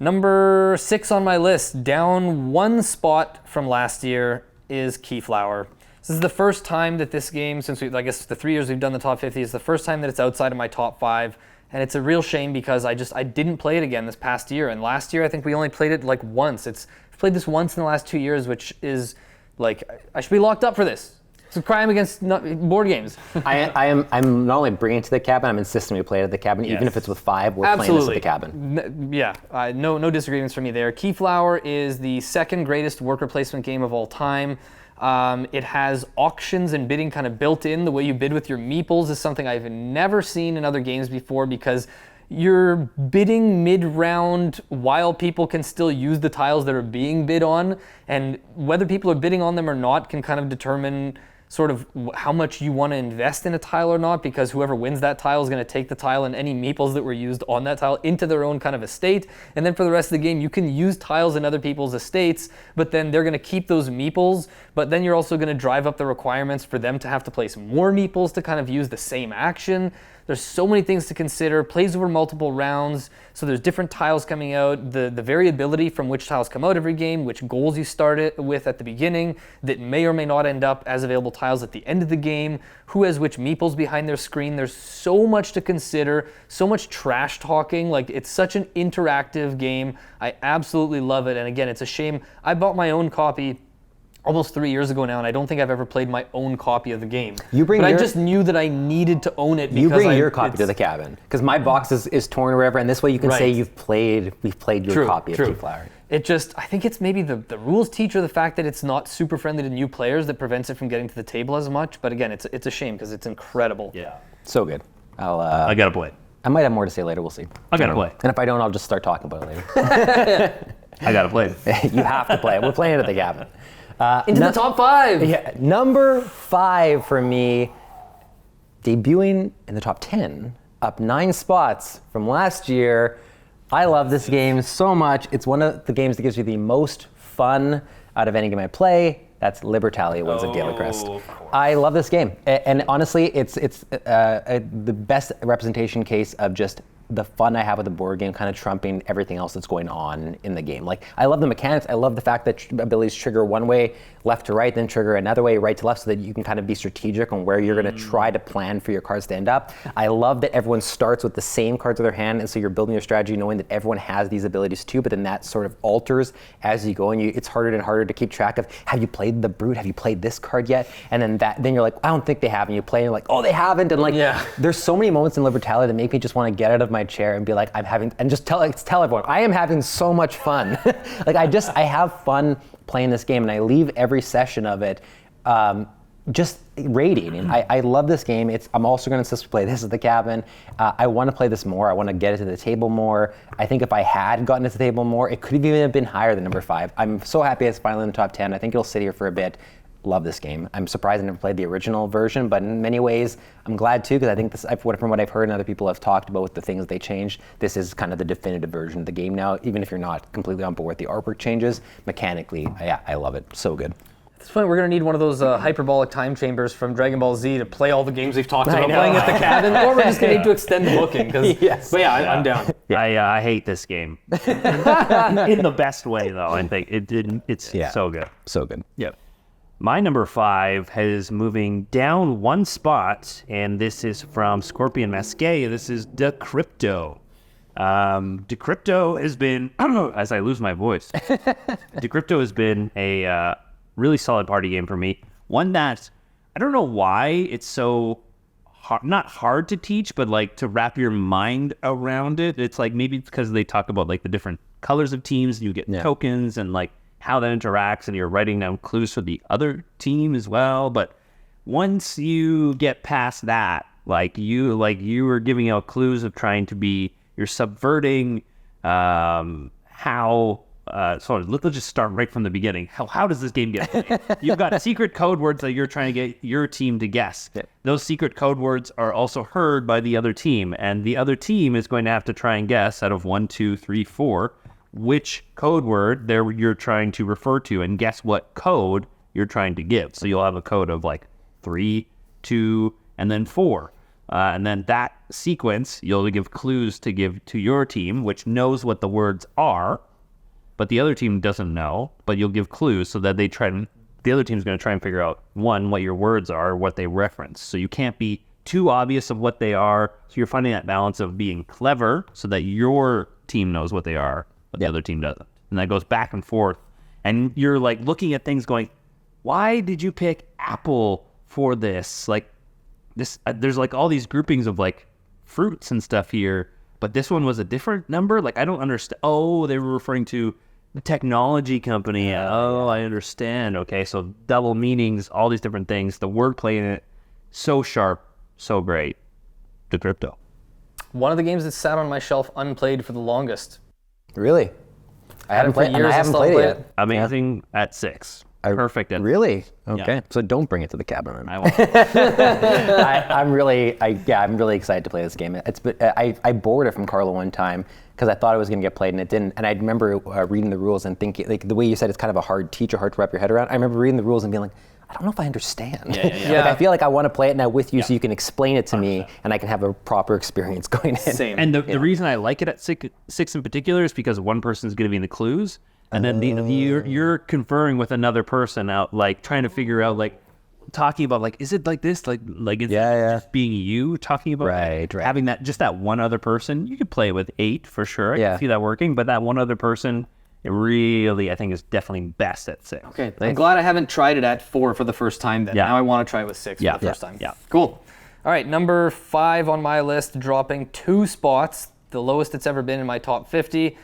Number 6 on my list, down one spot from last year, is Keyflower. This is the first time that this game, since I guess the 3 years we've done the top 50, is the first time that it's outside of my top 5. And it's a real shame because I didn't play it again this past year. And last year, I think we only played it once. I've played this once in the last 2 years, which is I should be locked up for this. It's a crime against board games. I'm not only bringing it to the cabin, I'm insisting we play it at the cabin. Even if it's with 5, we're playing this at the cabin. No disagreements from me there. Keyflower is the second greatest worker placement game of all time. It has auctions and bidding kind of built in. The way you bid with your meeples is something I've never seen in other games before, because you're bidding mid-round while people can still use the tiles that are being bid on, and whether people are bidding on them or not can kind of determine sort of how much you want to invest in a tile or not, because whoever wins that tile is going to take the tile and any meeples that were used on that tile into their own kind of estate. And then for the rest of the game, you can use tiles in other people's estates, but then they're going to keep those meeples, but then you're also going to drive up the requirements for them to have to place more meeples to kind of use the same action. There's so many things to consider. Plays over multiple rounds, so there's different tiles coming out. The variability from which tiles come out every game, which goals you start it with at the beginning that may or may not end up as available tiles at the end of the game. Who has which meeples behind their screen. There's so much to consider, so much trash talking. It's such an interactive game. I absolutely love it. And again, it's a shame. I bought my own copy almost 3 years ago now, and I don't think I've ever played my own copy of the game. I just knew that I needed to own it. You bring your copy to the cabin, because my box is torn or whatever, and this way you can say we've played your copy of Keyflower. I think it's maybe the rules teacher, the fact that it's not super friendly to new players, that prevents it from getting to the table as much. But again, it's a shame because it's incredible. Yeah. So good. I gotta play it. I might have more to say later, we'll see. I gotta play. And if I don't, I'll just start talking about it later. I gotta play it. You have to play it. We're playing it at the cabin. Into the top 5. Yeah, number 5 for me, debuting in the top 10, up 9 spots from last year. I love this game so much. It's one of the games that gives you the most fun out of any game I play. That's Libertalia Winds of Galecrest. I love this game, and honestly, it's the best representation case of just the fun I have with the board game kind of trumping everything else that's going on in the game. I love the mechanics. I love the fact that abilities trigger one way, left to right, then trigger another way, right to left, so that you can kind of be strategic on where you're going to try to plan for your cards to end up. I love that everyone starts with the same cards in their hand, and so you're building your strategy knowing that everyone has these abilities too, but then that sort of alters as you go, and it's harder and harder to keep track of, have you played the Brute? Have you played this card yet? And then you're like, I don't think they have, and you play, and you're like, oh, they haven't, and there's so many moments in Libertalia that make me just want to get out of my chair and be like, just tell everyone, I am having so much fun. I have fun playing this game, and I leave every session of it just radiating. I love this game. I'm also going to insist to play this at the cabin. I want to play this more. I want to get it to the table more. I think if I had gotten it to the table more, it could have even been higher than number 5. I'm so happy it's finally in the top 10. I think it'll sit here for a bit. love this game. I'm surprised I never played the original version, but in many ways, I'm glad too, because I think from what I've heard and other people have talked about with the things they changed, this is kind of the definitive version of the game now. Even if you're not completely on board with the artwork changes, mechanically, yeah, I love it. So good. At this point, we're going to need one of those hyperbolic time chambers from Dragon Ball Z to play all the games we've talked about playing at the cabin, or we're just going to need to extend the booking. Yes. But I'm down. Yeah. I hate this game. In the best way, though. I think it's so good. So good. Yep. My number 5 is moving down 1 spot, and this is from Scorpion Masqué. This is Decrypto. Decrypto has been, as I lose my voice, Decrypto has been a really solid party game for me. One that, I don't know why it's so hard, not hard to teach, but like to wrap your mind around it. It's like, maybe it's because they talk about like the different colors of teams, and you get tokens and like how that interacts, and you're writing down clues for the other team as well. But once you get past that, you were giving out clues of trying to be, you're subverting how. So let's just start right from the beginning. How does this game get played? You've got secret code words that you're trying to get your team to guess. Yeah. Those secret code words are also heard by the other team, and the other team is going to have to try and guess out of 1, 2, 3, 4 which code word you're trying to refer to, and guess what code you're trying to give. So you'll have a code of like 3, 2, and then 4. And then that sequence, you'll give clues to give to your team, which knows what the words are, but the other team doesn't know, but you'll give clues so that the other team's going to try and figure out, 1, what your words are, what they reference. So you can't be too obvious of what they are. So you're finding that balance of being clever so that your team knows what they are, but the other team doesn't. And that goes back and forth. And you're like looking at things going, why did you pick apple for this? Like this, there's like all these groupings of like fruits and stuff here, but this one was a different number. Like, I don't understand. Oh, they were referring to the technology company. Oh, I understand. Okay, so double meanings, all these different things. The wordplay in it, so sharp, so great. Decrypto. One of the games that sat on my shelf unplayed for the longest. Really? I haven't played it yet. Amazing at 6. Perfect at really? Okay. Yeah. So don't bring it to the cabin then. I won't. I'm really excited to play this game. I borrowed it from Carlo one time because I thought it was going to get played and it didn't. And I remember reading the rules and thinking, like the way you said, it's kind of a hard to wrap your head around. I remember reading the rules and being like, I don't know if I understand. Yeah. Like, I feel like I want to play it now with you so you can explain it to me and I can have a proper experience going in. Same. And the reason I like it at 6 in particular is because one person's giving the clues, and then you're conferring with another person out, like trying to figure out, like talking about, like, is it like this? Like it's just being you talking about right. Having that one other person. You could play with 8 for sure. I can see that working, but that one other person, it really, I think, is definitely best at 6. Okay, I'm glad I haven't tried it at 4 for the first time then. Now I want to try it with 6 for the first time. Yeah. Cool. All right, number 5 on my list, dropping 2 spots, the lowest it's ever been in my top 50.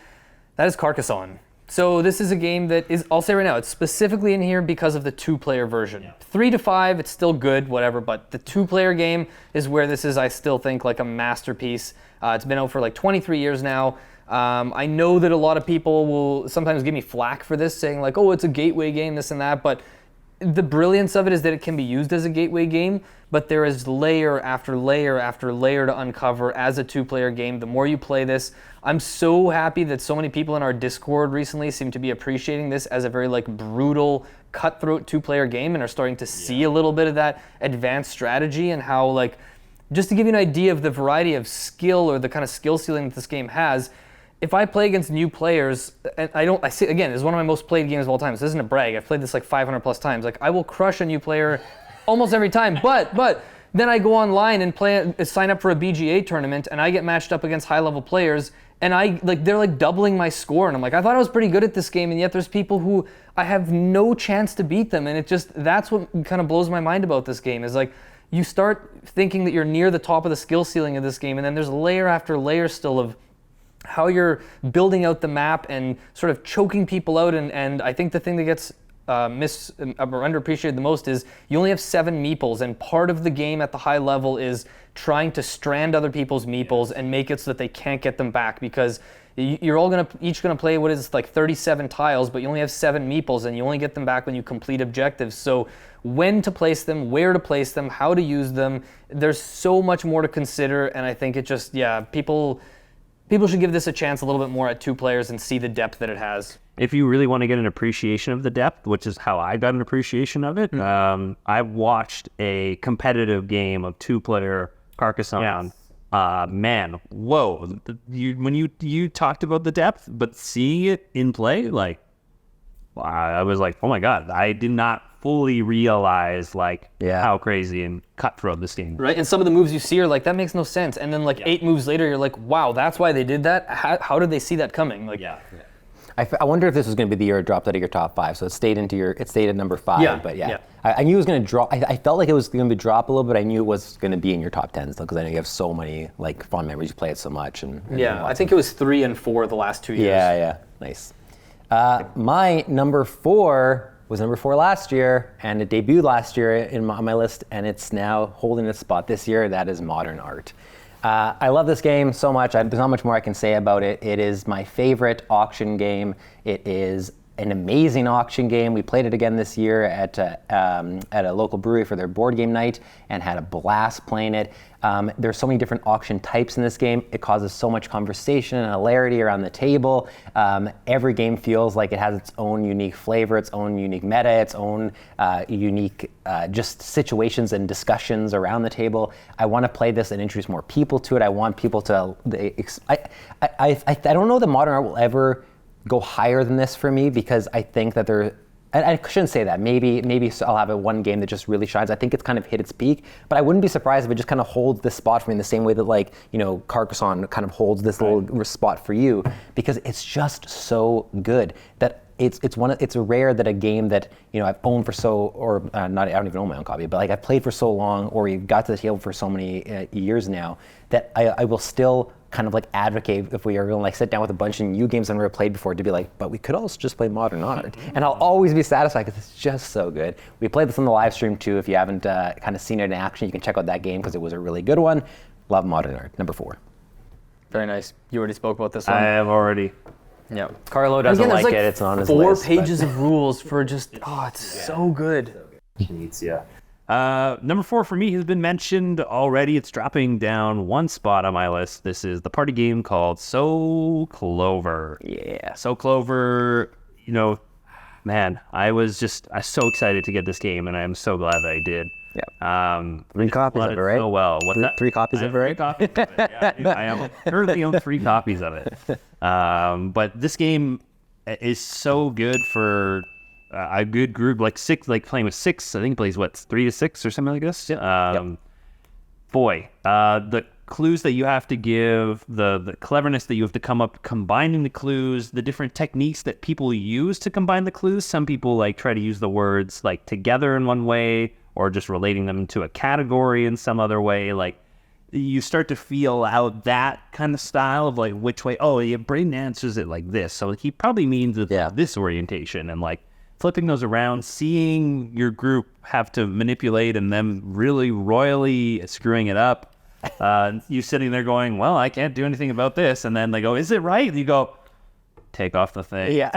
That is Carcassonne. So this is a game that is, I'll say right now, it's specifically in here because of the 2-player version. 3 to 5, it's still good, whatever, but the 2-player game is where this is, I still think, like a masterpiece. It's been out for like 23 years now. I know that a lot of people will sometimes give me flack for this, saying like, oh, it's a gateway game, this and that, but the brilliance of it is that it can be used as a gateway game, but there is layer after layer after layer to uncover as a 2-player game. The more you play this, I'm so happy that so many people in our Discord recently seem to be appreciating this as a very like brutal, cutthroat 2-player game and are starting to see a little bit of that advanced strategy and how, like, just to give you an idea of the variety of skill or the kind of skill ceiling that this game has, if I play against new players, and I say again, it's one of my most played games of all time. So this isn't a brag. I've played this like 500 plus times. Like, I will crush a new player almost every time. But then I go online and sign up for a BGA tournament, and I get matched up against high-level players, and they're like doubling my score, and I'm like, I thought I was pretty good at this game, and yet there's people who I have no chance to beat them, and that's what kind of blows my mind about this game is like, you start thinking that you're near the top of the skill ceiling of this game, and then there's layer after layer still of how you're building out the map and sort of choking people out. And I think the thing that gets underappreciated the most is you only have 7 meeples, and part of the game at the high level is trying to strand other people's meeples and make it so that they can't get them back, because you're all each gonna play what is like 37 tiles, but you only have 7 meeples, and you only get them back when you complete objectives. So when to place them, where to place them, how to use them, there's so much more to consider, and I think it just, people should give this a chance a little bit more at 2 players and see the depth that it has. If you really want to get an appreciation of the depth, which is how I got an appreciation of it, I watched a competitive game of 2-player Carcassonne. Yes. Man, whoa! When you talked about the depth, but seeing it in play, like, I was like, oh my god! I did not fully realize how crazy and cutthroat this game. Right, and some of the moves you see are like, that makes no sense, and then 8 moves later, you're like, wow, that's why they did that. How did they see that coming? I wonder if this was going to be the year it dropped out of your top 5. So it stayed at number 5. Yeah, But yeah. I knew it was going to drop. I felt like it was going to drop a little bit. I knew it was going to be in your top 10 still, because I know you have so many fond memories. You play it so much. And I think it was 3 and 4 the last 2 years. Yeah, nice. My number 4 was number 4 last year, and it debuted last year on my list, and it's now holding its spot this year. That is Modern Art. I love this game so much. There's not much more I can say about it. It is my favorite auction game. It is an amazing auction game. We played it again this year at a local brewery for their board game night and had a blast playing it. There's so many different auction types in this game. It causes so much conversation and hilarity around the table. Every game feels like it has its own unique flavor, its own unique meta, its own unique just situations and discussions around the table. I want to play this and introduce more people to it. I want people to. I don't know that Modern Art will ever go higher than this for me, because I think that I shouldn't say that. Maybe I'll have one game that just really shines. I think it's kind of hit its peak, but I wouldn't be surprised if it just kind of holds this spot for me in the same way that Carcassonne kind of holds this little spot for you, because it's just so good that it's rare that a game that I've owned for I don't even own my own copy, but I've played for so long, or we got to the table for so many years now, that I will still kind of advocate if we are going to sit down with a bunch of new games I've never played before to be but we could also just play Modern Art, and I'll always be satisfied because it's just so good. We played this on the live stream too. If you haven't kind of seen it in action, you can check out that game because it was a really good one. Love Modern Art. Number 4. Very nice. You already spoke about this one. I have already. Yeah. Carlo doesn't like it. It's on his 4 list. 4 pages of rules for just, it's so good. Number 4 for me has been mentioned already. It's dropping down 1 spot on my list. This is the party game called So Clover. Yeah. So Clover, man, I was so excited to get this game, and I'm so glad that I did. Yeah. 3 copies of it, right? So well. What's that? 3 copies of it, right? 3 copies of it. Yeah, I currently own 3 copies of it. But this game is so good for a good group, 6, playing with 6. I think it plays 3 to 6 or something like this. Yep. Boy, the clues that you have to give, the cleverness that you have to come up combining the clues, the different techniques that people use to combine the clues. Some people try to use the words together in one way, or just relating them to a category in some other way. You start to feel out that kind of style of which way. Oh, yeah, Braiden answers it like this, so he probably means this orientation, and flipping those around, seeing your group have to manipulate and them really royally screwing it up. You sitting there going, well, I can't do anything about this. And then they go, is it right? And you go, take off the thing. Yeah.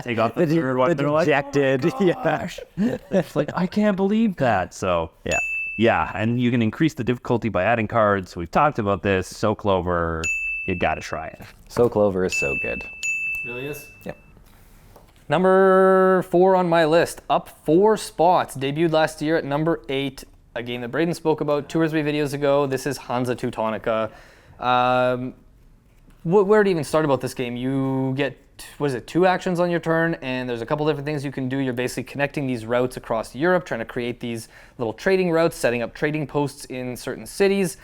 Take off the third one. They're dejected. Like, oh, gosh. It's I can't believe that. So, yeah. And you can increase the difficulty by adding cards. We've talked about this. So Clover, you got to try it. So Clover is so good. Really is? Yep. Number 4 on my list, up 4 spots. Debuted last year at number 8. A game that Braiden spoke about 2 or 3 videos ago. This is Hansa Teutonica. Where to even start about this game? You get, 2 actions on your turn, and there's a couple different things you can do. You're basically connecting these routes across Europe, trying to create these little trading routes, setting up trading posts in certain cities.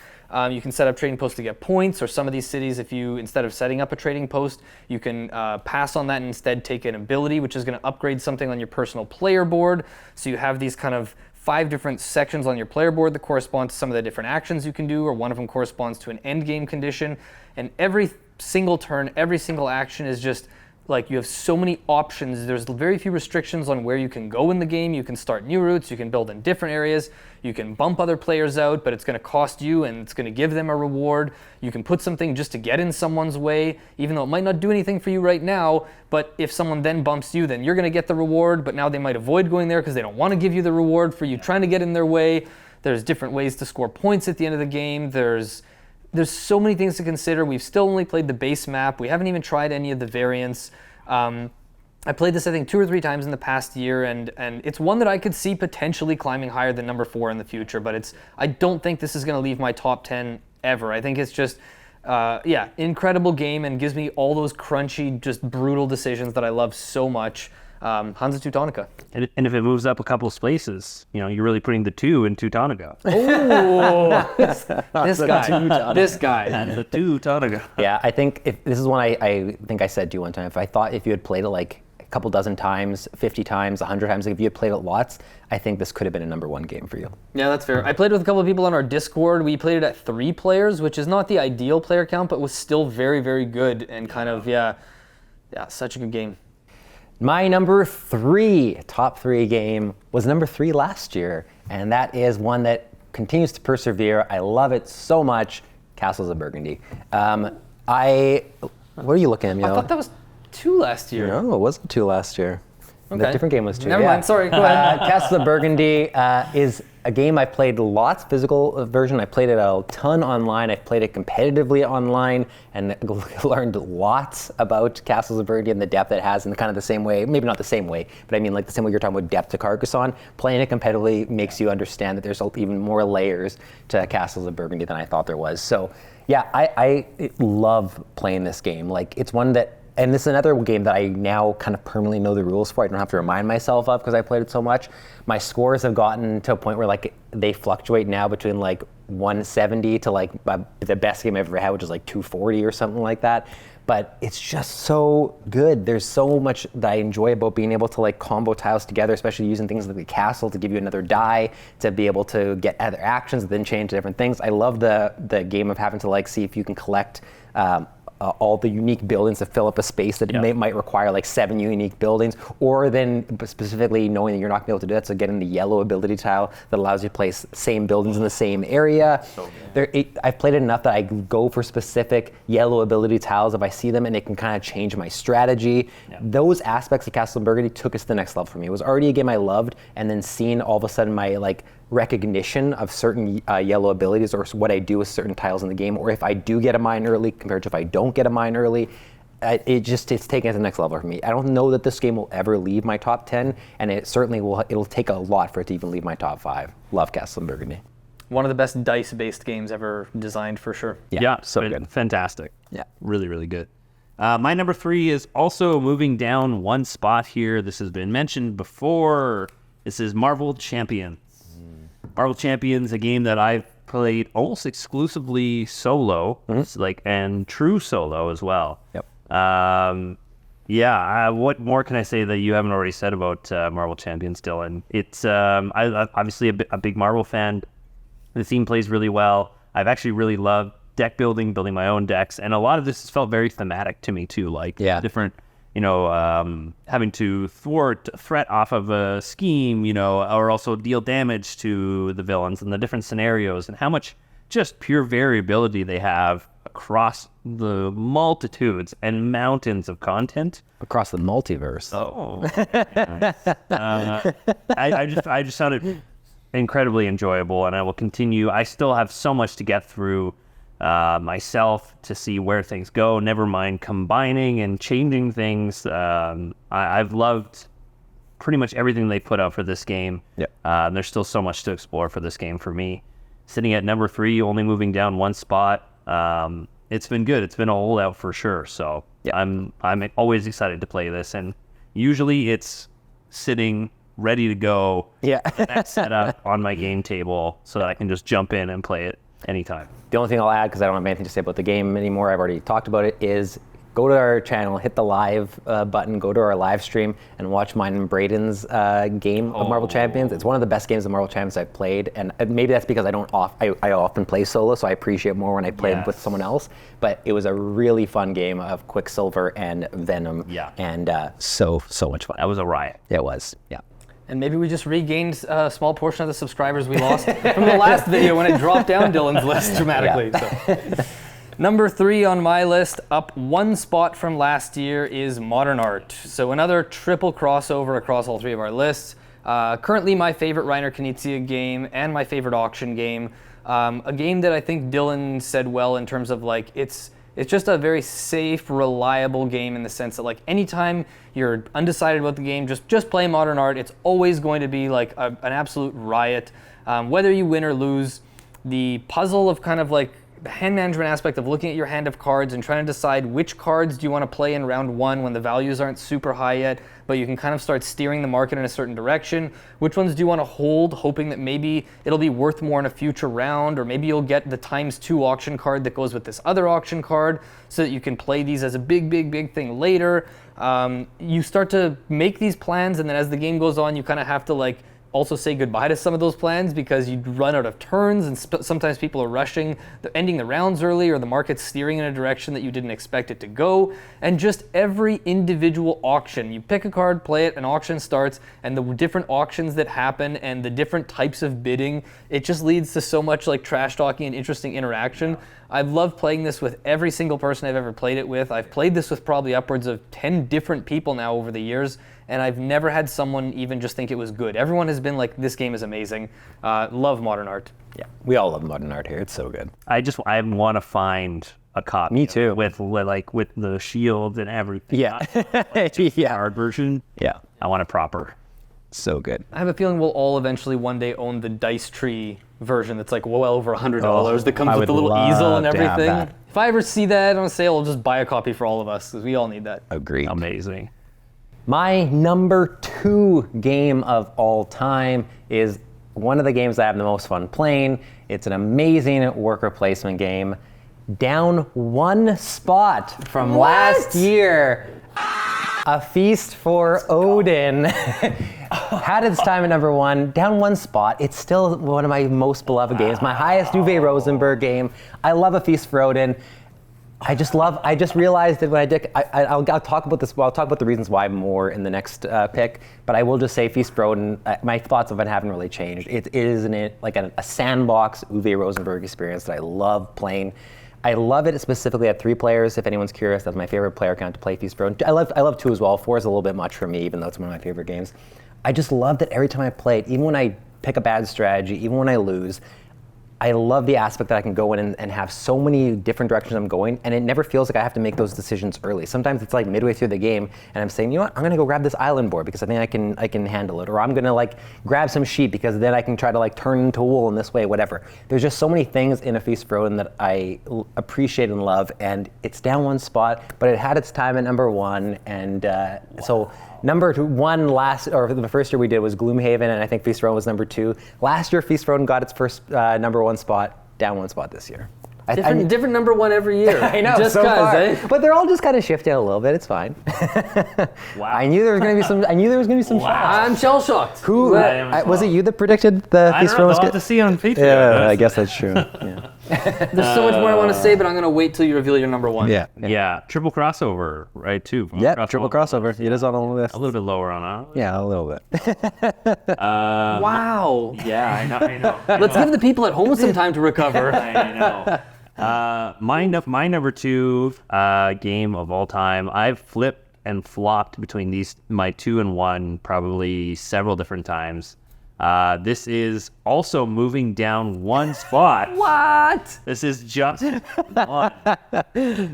You can set up trading posts to get points, or some of these cities, if you, instead of setting up a trading post, you can pass on that and instead take an ability, which is going to upgrade something on your personal player board. So you have these kind of 5 different sections on your player board that correspond to some of the different actions you can do, or one of them corresponds to an end game condition. And every single turn, every single action is just Like, you have so many options. There's very few restrictions on where you can go in the game. You can start new routes. You can build in different areas. You can bump other players out, but it's going to cost you, and it's going to give them a reward. You can put something just to get in someone's way, even though it might not do anything for you right now. But if someone then bumps you, then you're going to get the reward. But now they might avoid going there because they don't want to give you the reward for you trying to get in their way. There's different ways to score points at the end of the game. There's so many things to consider. We've still only played the base map. We haven't even tried any of the variants. I played this, I think, 2 or 3 times in the past year, and it's one that I could see potentially climbing higher than number 4 in the future, but I don't think this is going to leave my top 10 ever. I think it's just, incredible game, and gives me all those crunchy, just brutal decisions that I love so much. Hansa Teutonica. And if it moves up a couple of spaces, you're really putting the 2 in Teutonica. Oh, this guy. And the Teutonica. Yeah, I think this is one I think I said to you one time. If you had played it like a couple dozen times, 50 times, 100 times, like if you had played it lots, I think this could have been a number 1 game for you. Yeah, that's fair. I played with a couple of people on our Discord. We played it at 3 players, which is not the ideal player count, but was still very, very good, and kind of, such a good game. My number 3 top 3 game was number 3 last year, and that is one that continues to persevere. I love it so much. Castles of Burgundy. What are you looking at me? I thought that was 2 last year. No, it wasn't 2 last year. Okay. The different game was 2. Never mind. Sorry. Go ahead. Castles of Burgundy is a game I played lots, physical version. I played it a ton online. I played it competitively online and learned lots about Castles of Burgundy and the depth it has in kind of the same way, maybe not the same way, but I mean like the same way you're talking about depth to Carcassonne. Playing it competitively makes you understand that there's even more layers to Castles of Burgundy than I thought there was. So yeah, I love playing this game. Like, it's one that, and this is another game that I now kind of permanently know the rules for. I don't have to remind myself of because I played it so much. My scores have gotten to a point where like they fluctuate now between like 170 to like the best game I've ever had, which is like 240 or something like that. But it's just so good. There's so much that I enjoy about being able to like combo tiles together, especially using things like the castle to give you another die, to be able to get other actions, then change to different things. I love the game of having to like see if you can collect all the unique buildings to fill up a space that might require like 7 unique buildings, or then specifically knowing that you're not going to be able to do that, so getting the yellow ability tile that allows you to place same buildings in the same area. I've played it enough that I go for specific yellow ability tiles if I see them, and it can kind of change my strategy. Yeah. Those aspects of Castle of Burgundy took us to the next level for me. It was already a game I loved, and then seeing all of a sudden my like recognition of certain yellow abilities, or what I do with certain tiles in the game, or if I do get a mine early compared to if I don't get a mine early, it's taken it to the next level for me. I don't know that this game will ever leave my top 10, and it certainly will. It'll take a lot for it to even leave my top 5. Love Castle of Burgundy. One of the best dice-based games ever designed, for sure. Yeah, so good. Fantastic. Yeah. Really, really good. My number 3 is also moving down 1 spot here. This has been mentioned before. This is Marvel Champions. Marvel Champions, a game that I've played almost exclusively solo, and true solo as well. Yep. What more can I say that you haven't already said about Marvel Champions, Dylan? It's I'm obviously a big Marvel fan. The theme plays really well. I've actually really loved deck building my own decks, and a lot of this has felt very thematic to me too. Like different, having to threat off of a scheme, or also deal damage to the villains and the different scenarios, and how much just pure variability they have across the multitudes and mountains of content. Across the multiverse. Oh. I just found it incredibly enjoyable, and I will continue. I still have so much to get through myself to see where things go, never mind combining and changing things. I've loved pretty much everything they put out for this game. There's still so much to explore for this game for me. Sitting at number 3, only moving down 1 spot. It's been good. It's been a holdout for sure. So I'm always excited to play this, and usually it's sitting ready to go. That's set up on my game table so that I can just jump in and play it anytime. The only thing I'll add, because I don't have anything to say about the game anymore, I've already talked about it, is go to our channel, hit the live button, go to our live stream, and watch mine and Braiden's game of Marvel Champions. It's one of the best games of Marvel Champions I've played, and maybe that's because I often play solo, so I appreciate more when I play with someone else. But it was a really fun game of Quicksilver and Venom, and so much fun. That was a riot. It was, yeah. And maybe we just regained a small portion of the subscribers we lost from the last video when it dropped down Dylan's list dramatically. So. Number 3 on my list, up 1 spot from last year, is Modern Art. So another triple crossover across all 3 of our lists. Currently my favorite Reiner Knizia game and my favorite auction game. A game that I think Dylann said well in terms of like it's just a very safe, reliable game in the sense that like anytime you're undecided about the game, just play Modern Art. It's always going to be like an absolute riot. Whether you win or lose, the puzzle of kind of like the hand management aspect of looking at your hand of cards and trying to decide which cards do you want to play in round 1 when the values aren't super high yet, but you can kind of start steering the market in a certain direction. Which ones do you want to hold, hoping that maybe it'll be worth more in a future round, or maybe you'll get the ×2 auction card that goes with this other auction card so that you can play these as a big thing later. You start to make these plans, and then as the game goes on, you kind of have to like also say goodbye to some of those plans because you run out of turns, and sometimes people are rushing, ending the rounds early, or the market's steering in a direction that you didn't expect it to go. And just every individual auction, you pick a card, play it, an auction starts, and the different auctions that happen and the different types of bidding, it just leads to so much like trash talking and interesting interaction. I've loved playing this with every single person I've ever played it with. I've played this with probably upwards of 10 different people now over the years, and I've never had someone even just think it was good. Everyone has been like, this game is amazing. Love Modern Art. Yeah, we all love Modern Art here. It's so good. I want to find a copy. Me too. With the shield and everything. Yeah. Card version. Yeah. I want it proper. So good. I have a feeling we'll all eventually one day own the Dice Tree version that's like well over $100 that comes with the little easel and everything. If I ever see that on sale, I'll just buy a copy for all of us because we all need that. Agreed. Amazing. My number 2 game of all time is one of the games I have the most fun playing. It's an amazing worker placement game. Down 1 spot from last year. A Feast for Odin. Had its time at number 1, down 1 spot. It's still one of my most beloved games, my highest Uwe Rosenberg game. I love A Feast for Odin. I just realized that when I did, I'll talk about this, well, I'll talk about the reasons why more in the next pick, but I will just say Feast for Odin, my thoughts of it haven't really changed. It is like a sandbox Uwe Rosenberg experience that I love playing. I love it specifically at 3 players. If anyone's curious, that's my favorite player count to play Feast for Odin. I love 2 as well. 4 is a little bit much for me, even though it's one of my favorite games. I just love that every time I play it, even when I pick a bad strategy, even when I lose, I love the aspect that I can go in and have so many different directions I'm going, and it never feels like I have to make those decisions early. Sometimes it's like midway through the game, and I'm saying, you know what, I'm gonna go grab this island board because I think I can handle it, or I'm gonna like grab some sheep because then I can try to like turn into wool in this way, whatever. There's just so many things in A Feast for Odin that I appreciate and love, and it's down 1 spot, but it had its time at number 1, and so. Number 1 the first year we did was Gloomhaven, and I think Feast for Odin was number 2. Last year, Feast for Odin got its first number 1 spot, down 1 spot this year. Different number 1 every year. I know, just so far. Eh? But they're all just kind of shifting a little bit. It's fine. Wow. I knew there was going to be some. Wow. I'm shell shocked. Who was it? You that predicted the Feast for Odin? I'll have to see on Patreon. Yeah, I guess that's true. Yeah. There's so much more I want to say, but I'm gonna wait till you reveal your number 1. Yeah. Triple crossover, right? Too. Yeah, triple crossover. It is on the list. A little bit lower on that. Yeah, a little bit. Wow. Yeah, I know. Let's give the people at home some time to recover. I know. My number 2 game of all time. I've flipped and flopped between my 2 and 1 probably several different times. This is also moving down 1 spot. What? This is just 1.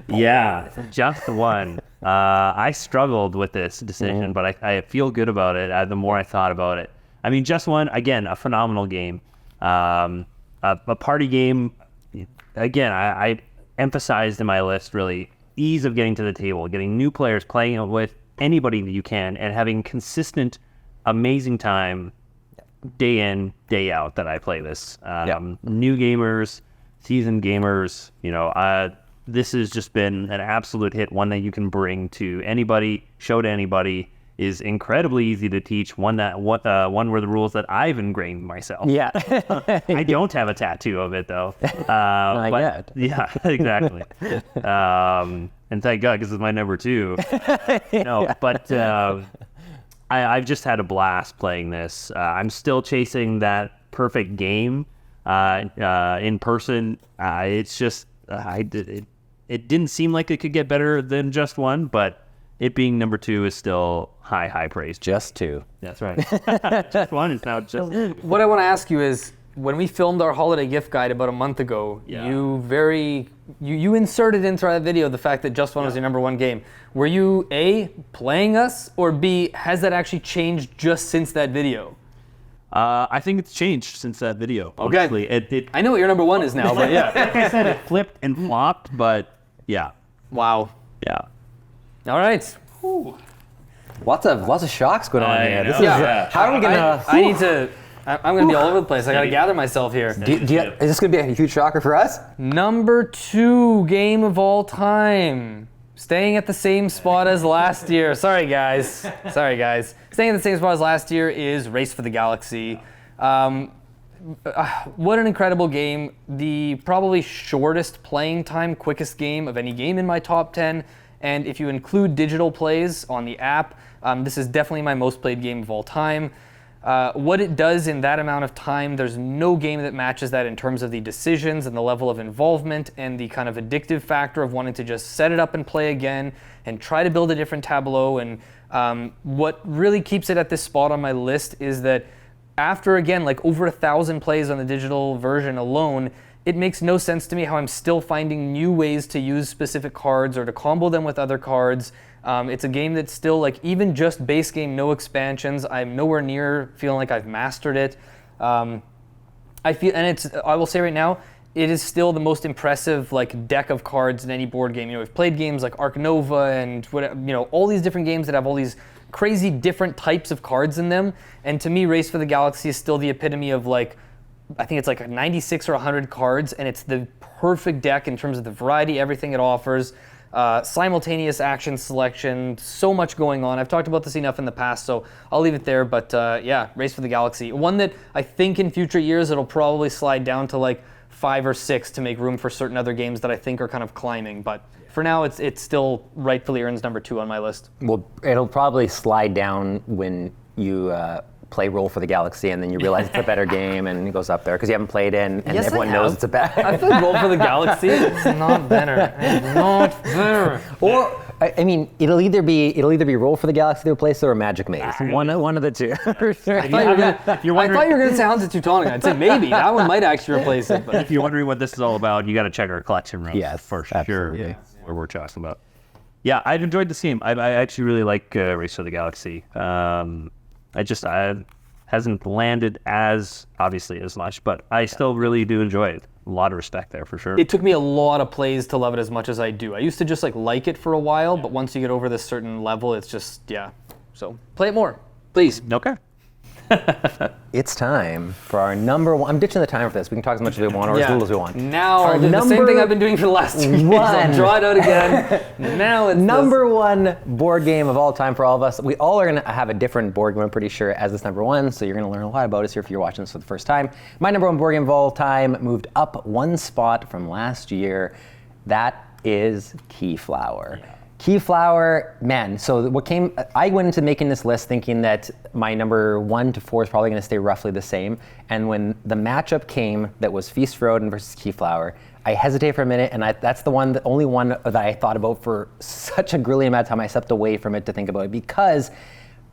Yeah, just 1. I struggled with this decision, but I feel good about it the more I thought about it. I mean, just 1, again, a phenomenal game. A party game. Again, I emphasized in my list really ease of getting to the table, getting new players, playing with anybody that you can, and having consistent, amazing time day in, day out that I play this. New gamers, seasoned gamers, this has just been an absolute hit, one that you can bring to anybody, show to anybody, is incredibly easy to teach, one where the rules that I've ingrained myself. Yeah. I don't have a tattoo of it, though. Not yet. Yeah, exactly. And thank God, because it's my number 2. No, but I've just had a blast playing this. I'm still chasing that perfect game in person. It's just, it didn't seem like it could get better than just one, but it being number 2 is still high praise. Just 2. That's right. Just one is now just. What I want to ask you is, when we filmed our holiday gift guide about a month ago, you inserted into that video the fact that Just One was your number 1 game. Were you A, playing us, or B, has that actually changed just since that video? I think it's changed since that video. Okay. Honestly. I know what your number 1 is now, but yeah. Like I said, it flipped and flopped, but yeah. Wow. Yeah. All right. Whew. Lots of shocks going on here. This is, how are we gonna? I'm gonna be all over the place. I gotta gather myself here. Is this gonna be a huge shocker for us? Number 2 game of all time. Staying at the same spot as last year. Sorry guys. Staying at the same spot as last year is Race for the Galaxy. What an incredible game. The probably shortest playing time, quickest game of any game in my top 10. And if you include digital plays on the app, this is definitely my most played game of all time. What it does in that amount of time, there's no game that matches that in terms of the decisions and the level of involvement and the kind of addictive factor of wanting to just set it up and play again and try to build a different tableau. And what really keeps it at this spot on my list is that after, again, like over 1,000 plays on the digital version alone, it makes no sense to me how I'm still finding new ways to use specific cards or to combo them with other cards. It's a game that's still, like, even just base game, no expansions, I'm nowhere near feeling like I've mastered it. I will say right now, it is still the most impressive, like, deck of cards in any board game. You know, we've played games like Ark Nova and all these different games that have all these crazy different types of cards in them. And to me, Race for the Galaxy is still the epitome of, like, I think it's like 96 or 100 cards, and it's the perfect deck in terms of the variety, everything it offers. Simultaneous action selection, so much going on. I've talked about this enough in the past, so I'll leave it there. But Race for the Galaxy. One that I think in future years it'll probably slide down to like 5 or 6 to make room for certain other games that I think are kind of climbing. But for now, it still rightfully earns number 2 on my list. Well, it'll probably slide down when you play Roll for the Galaxy, and then you realize it's a better game, and it goes up there because you haven't played it, and yes, everyone knows it's a bad. I played Roll for the Galaxy. It's not better. It's not better. Or I mean, it'll either be Roll for the Galaxy to replace it or Magic Maze. One of the two. I thought you were going to say Hansa Teutonic. I'd say maybe that one might actually replace it. But if you're wondering what this is all about, you got to check our collection room. Yes, for absolutely. sure. Yeah, what we're talking about. Yeah, I enjoyed this game. I actually really like Race for the Galaxy. I hasn't landed as much, but I still really do enjoy it. A lot of respect there for sure. It took me a lot of plays to love it as much as I do. I used to just like it for a while, but once you get over this certain level, it's just, So play it more, please. Okay. It's time for our number 1. I'm ditching the timer for this. We can talk as much as we want or as little as we want. Now I'll do the same thing I've been doing for the last 2 days. I'll draw it out again. Now it's number 1 board game of all time for all of us. We all are going to have a different board game, I'm pretty sure, as this number 1. So you're going to learn a lot about us here if you're watching this for the first time. My number 1 board game of all time moved up 1 spot from last year. That is Keyflower. Yeah. Keyflower, man, so I went into making this list thinking that my number 1 to 4 is probably going to stay roughly the same. And when the matchup came that was Feast for Odin versus Keyflower, I hesitated for a minute, and that's the only one that I thought about for such a grueling amount of time. I stepped away from it to think about it because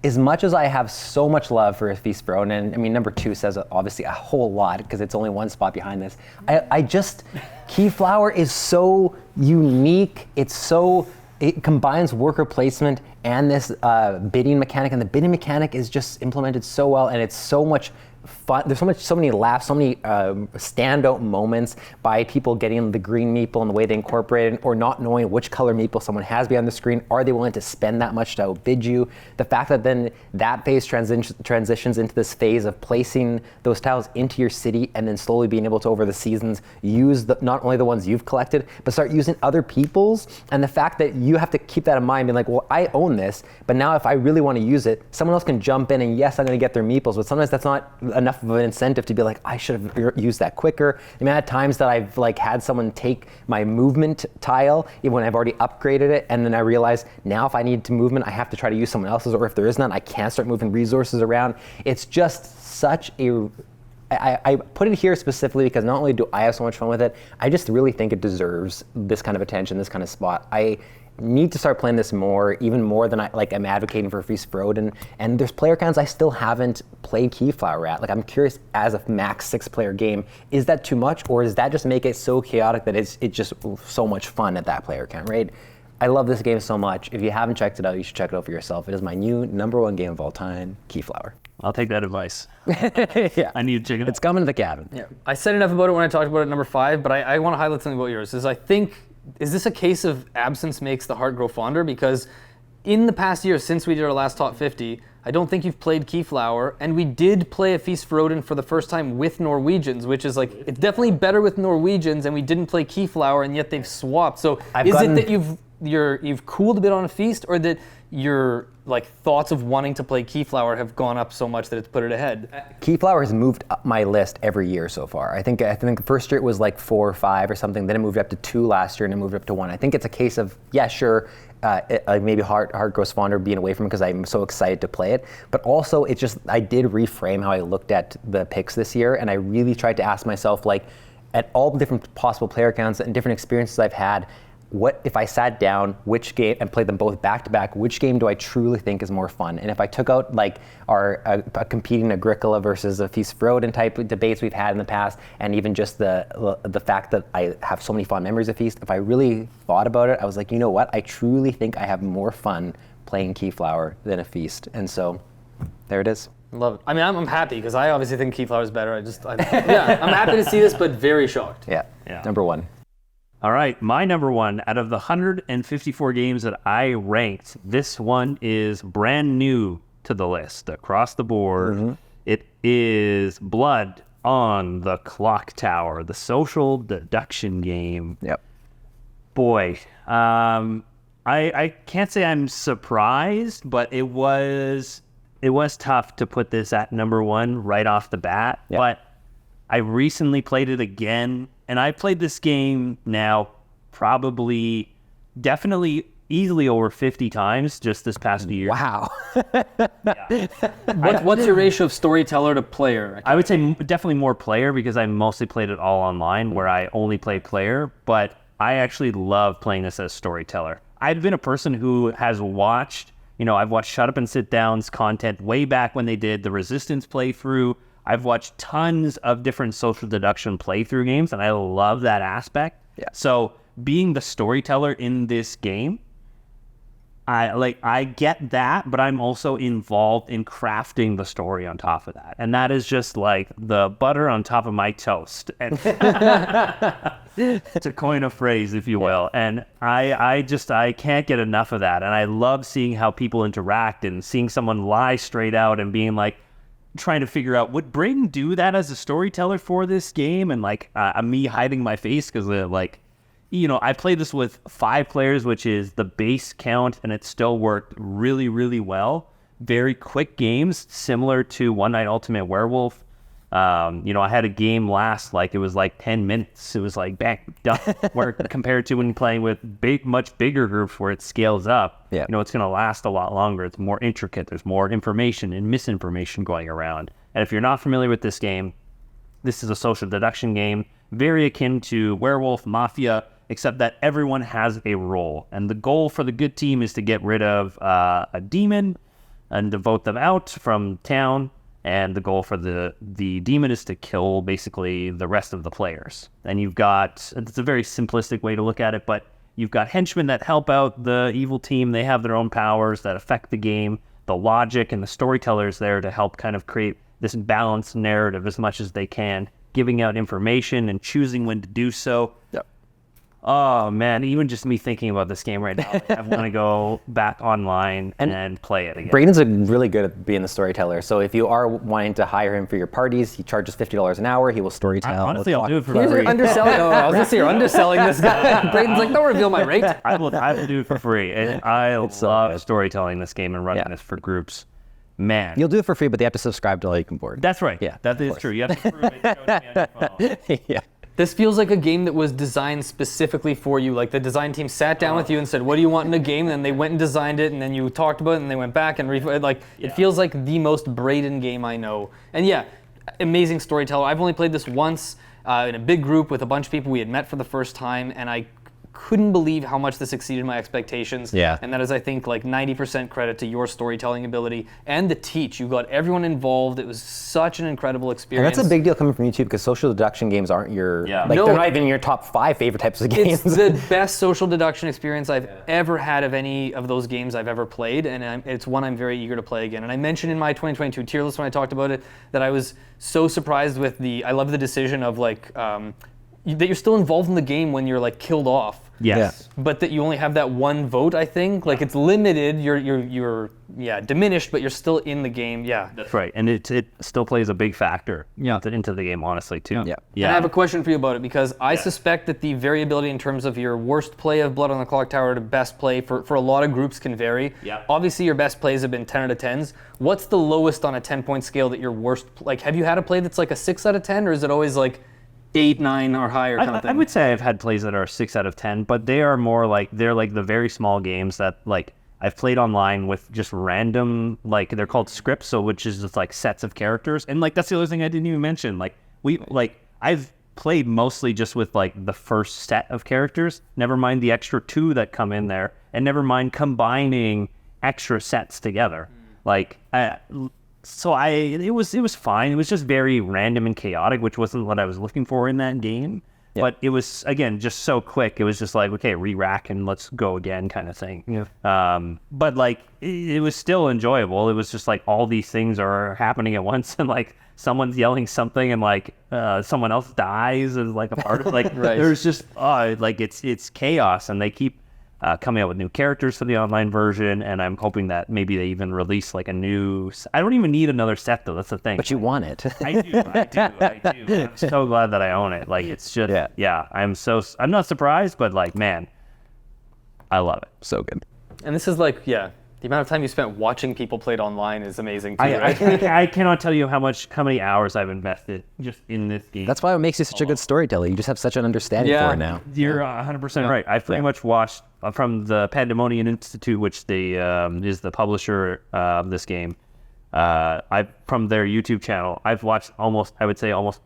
as much as I have so much love for Feast for Odin, and I mean, number 2 says obviously a whole lot because it's only 1 spot behind this. Keyflower is so unique. It combines worker placement and this bidding mechanic, and the bidding mechanic is just implemented so well, and it's so much fun. There's so many laughs, so many standout moments by people getting the green meeple and the way they incorporate it, or not knowing which color meeple someone has behind the screen. Are they willing to spend that much to outbid you? The fact that then that phase transitions into this phase of placing those tiles into your city and then slowly being able to, over the seasons, use not only the ones you've collected, but start using other people's. And the fact that you have to keep that in mind, being like, well, I own this, but now if I really want to use it, someone else can jump in and yes, I'm going to get their meeples, but sometimes that's not enough of an incentive to be like, I should have used that quicker. I mean, I had times that I've like had someone take my movement tile even when I've already upgraded it, and then I realize now if I need to movement, I have to try to use someone else's, or if there is none, I can't start moving resources around. It's just such a I put it here specifically because not only do I have so much fun with it, I just really think it deserves this kind of attention, this kind of spot. I need to start playing this more, even more than I'm advocating for Feast for Odin. And there's player counts I still haven't played Keyflower at. Like, I'm curious, as a max 6-player game, is that too much, or does that just make it so chaotic that it's just so much fun at that player count, right? I love this game so much. If you haven't checked it out, you should check it out for yourself. It is my new #1 game of all time, Keyflower. I'll take that advice. Yeah. I need to check it out. It's coming to the cabin. Yeah. I said enough about it when I talked about it at #5, but I want to highlight something about yours. Is this a case of absence makes the heart grow fonder? Because in the past year, since we did our last top 50, I don't think you've played Keyflower, and we did play a Feast for Odin for the first time with Norwegians, which is like, it's definitely better with Norwegians, and we didn't play Keyflower, and yet they've swapped. So is it that you've cooled a bit on a Feast, or that your like thoughts of wanting to play Keyflower have gone up so much that it's put it ahead? Keyflower has moved up my list every year so far. I think the first year it was like 4 or 5 or something. Then it moved up to 2 last year, and it moved up to 1. I think it's a case of, yeah, sure, maybe heart grows fonder being away from it because I'm so excited to play it. But also, I did reframe how I looked at the picks this year, and I really tried to ask myself, like, at all the different possible player counts and different experiences I've had, what if I sat down, which game, and played them both back to back, which game do I truly think is more fun? And if I took out like our competing Agricola versus a Feast for Odin type of debates we've had in the past, and even just the fact that I have so many fond memories of Feast, if I really thought about it, I was like, you know what? I truly think I have more fun playing Keyflower than a Feast. And so there it is. Love it. I mean, I'm happy because I obviously think Keyflower is better. I'm happy to see this, but very shocked. Yeah. #1. All right, my #1, out of the 154 games that I ranked, this one is brand new to the list across the board. Mm-hmm. It is Blood on the Clock Tower, the social deduction game. Yep. Boy, I can't say I'm surprised, but it was tough to put this at #1 right off the bat. Yep. But I recently played it again. And I played this game now definitely easily over 50 times just this past year. Wow. What's your ratio of storyteller to player? I would say definitely more player because I mostly played it all online where I only play player, but I actually love playing this as storyteller. I've been a person who has watched, I've watched Shut Up and Sit Down's content way back when they did the Resistance playthrough. I've watched tons of different social deduction playthrough games, and I love that aspect. Yeah. So being the storyteller in this game, I get that, but I'm also involved in crafting the story on top of that. And that is just like the butter on top of my toast. And to coin a phrase, if you will. And I can't get enough of that. And I love seeing how people interact and seeing someone lie straight out and being like, trying to figure out, would Braiden do that as a storyteller for this game? And like me hiding my face because I played this with 5 players, which is the base count, and it still worked really, really well. Very quick games, similar to One Night Ultimate Werewolf. I had a game last, it was 10 minutes. It was back done. Where compared to when you're playing with much bigger groups where it scales up, it's going to last a lot longer. It's more intricate. There's more information and misinformation going around. And if you're not familiar with this game, this is a social deduction game, very akin to Werewolf, Mafia, except that everyone has a role. And the goal for the good team is to get rid of a demon and to vote them out from town. And the goal for the demon is to kill basically the rest of the players. And it's a very simplistic way to look at it, but you've got henchmen that help out the evil team. They have their own powers that affect the game. The logic and the storytellers there to help kind of create this balanced narrative as much as they can, giving out information and choosing when to do so. Yep. Oh man, even just me thinking about this game right now, I want to go back online and play it again. Braiden's really good at being the storyteller. So if you are wanting to hire him for your parties, he charges $50 an hour. He will storytell. Honestly, I'll do it for You're free. underselling. Oh, I was gonna say you're underselling this guy. Braiden's like, don't reveal my rate. I will do it for free. And I love storytelling this game and running this for groups. Man. You'll do it for free, but they have to subscribe to All You Can Board. That's right. Yeah, that is true. You have to prove it. Show it to me on your phone. Yeah. This feels like a game that was designed specifically for you. Like the design team sat down with you and said, what do you want in a game? And then they went and designed it, and then you talked about it, and they went back and it feels like the most Braiden game I know. And yeah, amazing storyteller. I've only played this once in a big group with a bunch of people we had met for the first time, and I couldn't believe how much this exceeded my expectations. Yeah. And that is, I think, like 90% credit to your storytelling ability and the teach. You got everyone involved. It was such an incredible experience. And that's a big deal coming from you too, because social deduction games aren't your they're not even your top 5 favorite types of games. It's the best social deduction experience I've ever had of any of those games I've ever played, and it's one I'm very eager to play again. And I mentioned in my 2022 tier list when I talked about it that I was so surprised with I love the decision of like that you're still involved in the game when you're like killed off. Yes. But that you only have that one vote, I think. Like it's limited, you're diminished, but you're still in the game. Yeah. That's right. And it still plays a big factor into the game, honestly, too. Yeah. And I have a question for you about it, because I suspect that the variability in terms of your worst play of Blood on the Clock Tower to best play for a lot of groups can vary. Yeah. Obviously, your best plays have been 10 out of 10s. What's the lowest on a 10-point scale that your worst, like have you had a play that's like a 6 out of 10, or is it always like 8, 9 or higher kind of thing? I would say I've had plays that are 6 out of 10, but they are more like, they're like the very small games that like I've played online with just random, like they're called scripts, so which is just like sets of characters. And like that's the other thing I didn't even mention. Like I've played mostly just with like the first set of characters, never mind the extra 2 that come in there, and never mind combining extra sets together. So it was fine. It was just very random and chaotic, which wasn't what I was looking for in that game. Yeah. But it was, again, just so quick. It was just like, okay, re-rack and let's go again kind of thing. Yeah. But like, it was still enjoyable. It was just like all these things are happening at once, and like someone's yelling something, and like someone else dies as like a part of it. Like right. There's just like it's chaos, and they keep coming out with new characters for the online version, and I'm hoping that maybe they even release like a new. I don't even need another set though. That's the thing. But you want it. I do. I'm so glad that I own it. Like it's just I'm not surprised, but like man, I love it. So good. And this is like the amount of time you spent watching people play it online is amazing too. Right? I cannot tell you how many hours I've invested just in this game. That's why it makes you such a good storyteller. You just have such an understanding for it now. You're 100% right. I've pretty much watched from the Pandemonium Institute, which is the publisher of this game. From their YouTube channel, I've watched almost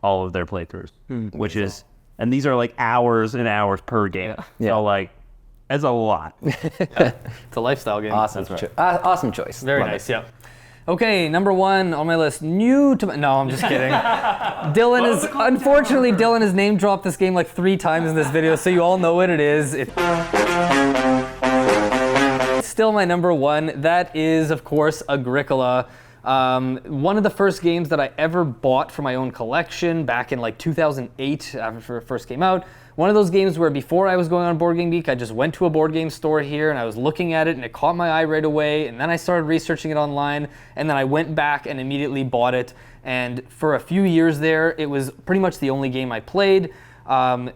all of their playthroughs, which is, and these are like hours and hours per game. Yeah. So like, that's a lot. It's a lifestyle game. Awesome. Awesome choice. Very nice. Yeah. Okay, number 1 on my list. No, I'm just kidding. Dylann has name dropped this game like 3 times in this video, so you all know what it is. It's still my number 1. That is, of course, Agricola. One of the first games that I ever bought for my own collection back in like 2008 after it first came out. One of those games where before I was going on Board Game Geek, I just went to a board game store here and I was looking at it and it caught my eye right away, and then I started researching it online, and then I went back and immediately bought it. And for a few years there, it was pretty much the only game I played.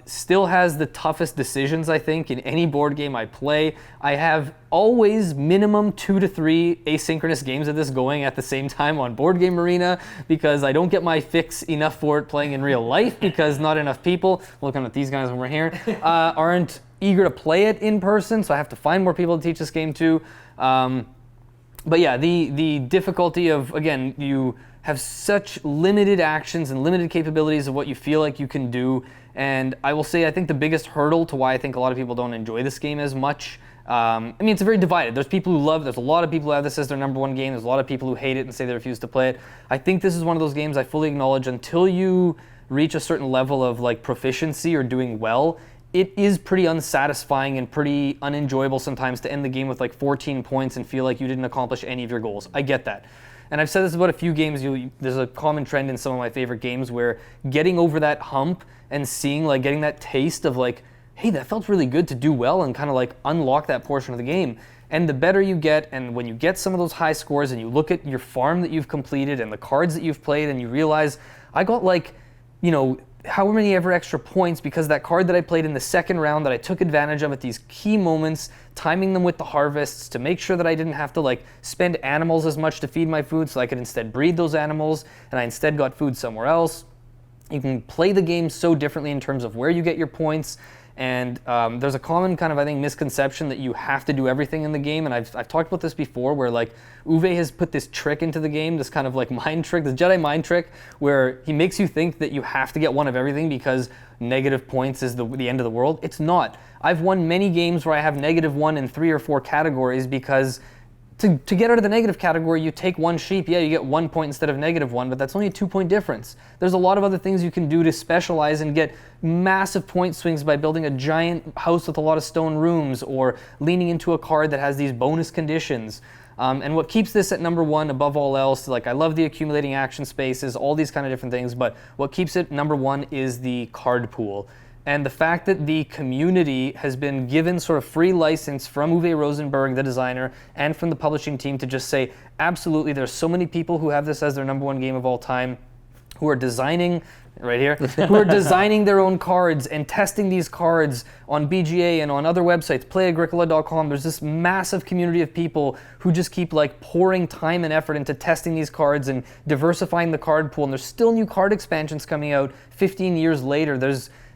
Still has the toughest decisions, I think, in any board game I play. I have always minimum 2 to 3 asynchronous games of this going at the same time on Board Game Arena, because I don't get my fix enough for it playing in real life, because not enough people, looking at these guys over here, aren't eager to play it in person, so I have to find more people to teach this game to. But yeah, the difficulty of, again, you have such limited actions and limited capabilities of what you feel like you can do. And I will say, I think the biggest hurdle to why I think a lot of people don't enjoy this game as much, it's very divided. There's people who love it. There's a lot of people who have this as their number 1 game. There's a lot of people who hate it and say they refuse to play it. I think this is one of those games I fully acknowledge, until you reach a certain level of like proficiency or doing well, it is pretty unsatisfying and pretty unenjoyable sometimes to end the game with like 14 points and feel like you didn't accomplish any of your goals. I get that. And I've said this about a few games. There's a common trend in some of my favorite games where getting over that hump and seeing, like, getting that taste of, like, hey, that felt really good to do well and kind of, like, unlock that portion of the game. And the better you get, and when you get some of those high scores and you look at your farm that you've completed and the cards that you've played and you realize, I got, like, you know, however many ever extra points because that card that I played in the second round that I took advantage of at these key moments, timing them with the harvests to make sure that I didn't have to, like, spend animals as much to feed my food, so I could instead breed those animals, and I instead got food somewhere else. You can play the game so differently in terms of where you get your points. And there's a common kind of, I think, misconception that you have to do everything in the game. And I've talked about this before where, like, Uwe has put this trick into the game, this kind of, like, mind trick, this Jedi mind trick, where he makes you think that you have to get one of everything because negative points is the end of the world. It's not. I've won many games where I have -1 in 3 or 4 categories because to get out of the negative category, you take one sheep. Yeah, you get 1 point instead of -1, but that's only a 2-point difference. There's a lot of other things you can do to specialize and get massive point swings by building a giant house with a lot of stone rooms or leaning into a card that has these bonus conditions. And what keeps this at number 1 above all else, like, I love the accumulating action spaces, all these kind of different things, but what keeps it number 1 is the card pool. And the fact that the community has been given sort of free license from Uwe Rosenberg, the designer, and from the publishing team to just say, absolutely, there's so many people who have this as their number 1 game of all time, who are designing, right here, who are designing their own cards and testing these cards on BGA and on other websites, playagricola.com. There's this massive community of people who just keep, like, pouring time and effort into testing these cards and diversifying the card pool. And there's still new card expansions coming out 15 years later.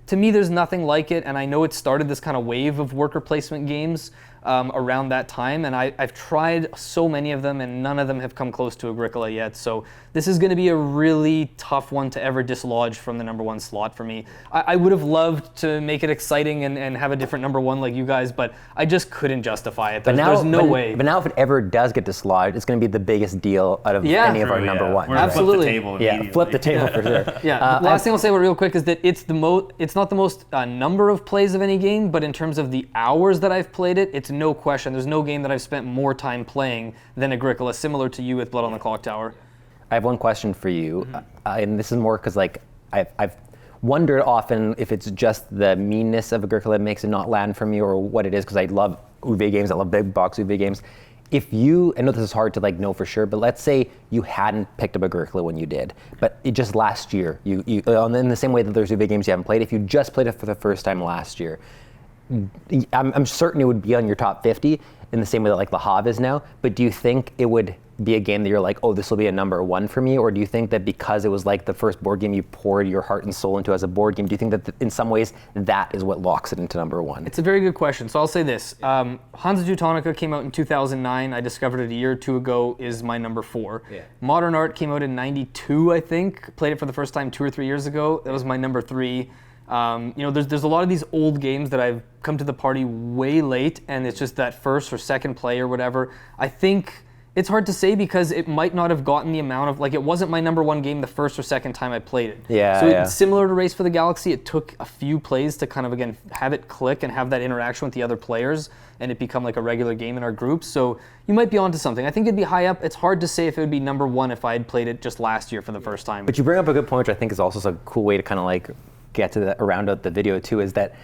To me, there's nothing like it, and I know it started this kind of wave of worker placement games around that time, and I've tried so many of them, and none of them have come close to Agricola yet. So this is going to be a really tough one to ever dislodge from the number 1 slot for me. I would have loved to make it exciting and have a different number 1 like you guys, but I just couldn't justify it. There's no way. But now if it ever does get dislodged, it's going to be the biggest deal out of any of our number 1s. We're gonna Absolutely. Flip the table immediately. Yeah, flip the table for sure. Yeah. Last thing I'll say real quick is that it's not the most number of plays of any game, but in terms of the hours that I've played it, it's no question. There's no game that I've spent more time playing than Agricola, similar to you with Blood on the Clock Tower. I have one question for you, and this is more because, like, I've wondered often if it's just the meanness of Agricola that makes it not land for me, or what it is, because I love Uwe games, I love big box Uwe games. If you, I know this is hard to, like, know for sure, but let's say you hadn't picked up Agricola when you did, but it just last year, you in the same way that there's Uwe games you haven't played, if you just played it for the first time last year, I'm certain it would be on your top 50 in the same way that, like, Le Havre is now, but do you think it would be a game that you're like, oh, this will be a number 1 for me? Or do you think that because it was, like, the first board game you poured your heart and soul into as a board game, do you think that in some ways that is what locks it into number 1? It's a very good question. So I'll say this. Hansa Teutonica came out in 2009. I discovered it a year or 2 ago, is my number 4. Yeah. Modern Art came out in 92, I think. Played it for the first time 2 or 3 years ago. That was my number 3. There's a lot of these old games that I've come to the party way late, and it's just that first or second play or whatever. I think it's hard to say because it might not have gotten the amount of, like, it wasn't my number 1 game the first or second time I played it. Yeah. So it's similar to Race for the Galaxy. It took a few plays to kind of, again, have it click and have that interaction with the other players, and it become like a regular game in our group. So you might be onto something. I think it'd be high up. It's hard to say if it would be number 1 if I had played it just last year for the first time. But you bring up a good point, which I think is also a cool way to kind of, like, get to round out the video too, is that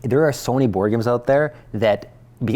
there are so many board games out there that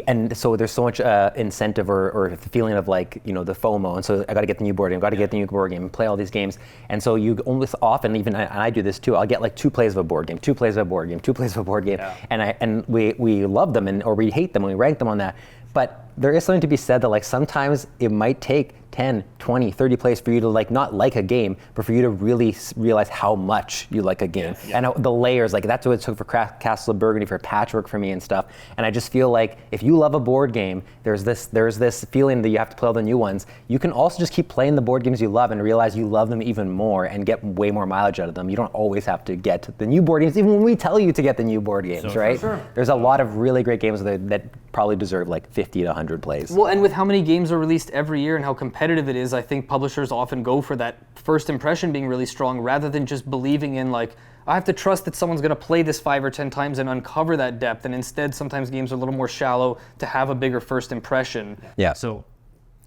and so there's so much incentive or feeling of, like, you know, the FOMO, and so I got to get the new board game, got to get the new board game, and play all these games, and so you almost often, even I do this too, I'll get, like, 2 plays of a board game, 2 plays of a board game, 2 plays of a board game, and we love them, or we hate them, and we rank them on that, but there is something to be said that, like, sometimes it might take 10, 20, 30 plays for you to, like, not like a game, but for you to really realize how much you like a game. And the layers, like, that's what it took for Castle of Burgundy, for Patchwork for me and stuff. And I just feel like if you love a board game, there's this feeling that you have to play all the new ones. You can also just keep playing the board games you love and realize you love them even more and get way more mileage out of them. You don't always have to get the new board games, even when we tell you to get the new board games, right? Sure. There's a lot of really great games that probably deserve, like, 50 to 100 plays. Well, and with how many games are released every year and how competitive it is, I think publishers often go for that first impression being really strong rather than just believing in, like, I have to trust that someone's going to play this 5 or 10 times and uncover that depth. And instead, sometimes games are a little more shallow to have a bigger first impression. Yeah. So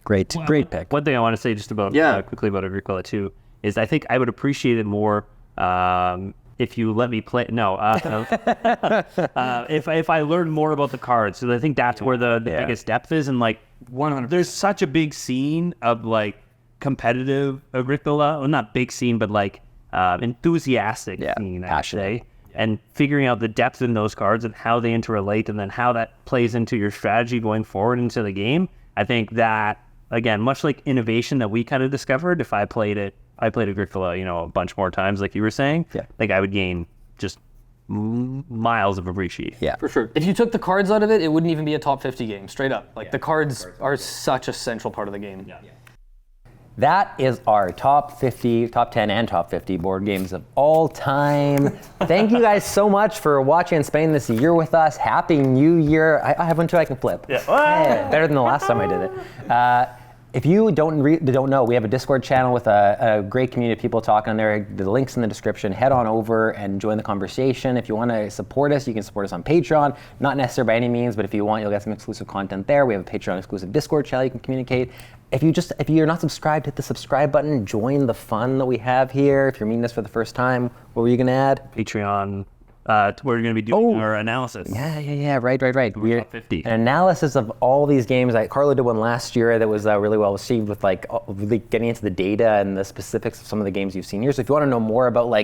Great pick. One thing I want to say just about quickly about Agricola too is I think I would appreciate it more if you let me play. No, if I learned more about the cards, so I think that's where the biggest depth is. And like 100, there's such a big scene of like competitive Agricola, well, not big scene, but like enthusiastic scene, I'd say. And figuring out the depth in those cards and how they interrelate, and then how that plays into your strategy going forward into the game. I think that, again, much like innovation that we kind of discovered, if I played Agricola, a bunch more times, like you were saying, like I would gain just miles of appreciation. Yeah, for sure. If you took the cards out of it, it wouldn't even be a top 50 game, straight up. Like the cards are such a central part of the game. Yeah. That is our top 10 and top 50 board games of all time. Thank you guys so much for watching and spending this year with us. Happy New Year. I have one too I can flip. Yeah. Better than the last time I did it. If you don't know, we have a Discord channel with a great community of people talking on there. The link's in the description. Head on over and join the conversation. If you want to support us, you can support us on Patreon. Not necessary by any means, but if you want, you'll get some exclusive content there. We have a Patreon exclusive Discord channel you can communicate. If you're not subscribed, hit the subscribe button. Join the fun that we have here. If you're meeting us for the first time, what were you going to add? Patreon. Where we're going to be doing our analysis. Yeah. Right. We're top 50. An analysis of all these games. Carlo did one last year that was really well received with really getting into the data and the specifics of some of the games you've seen here. So if you want to know more about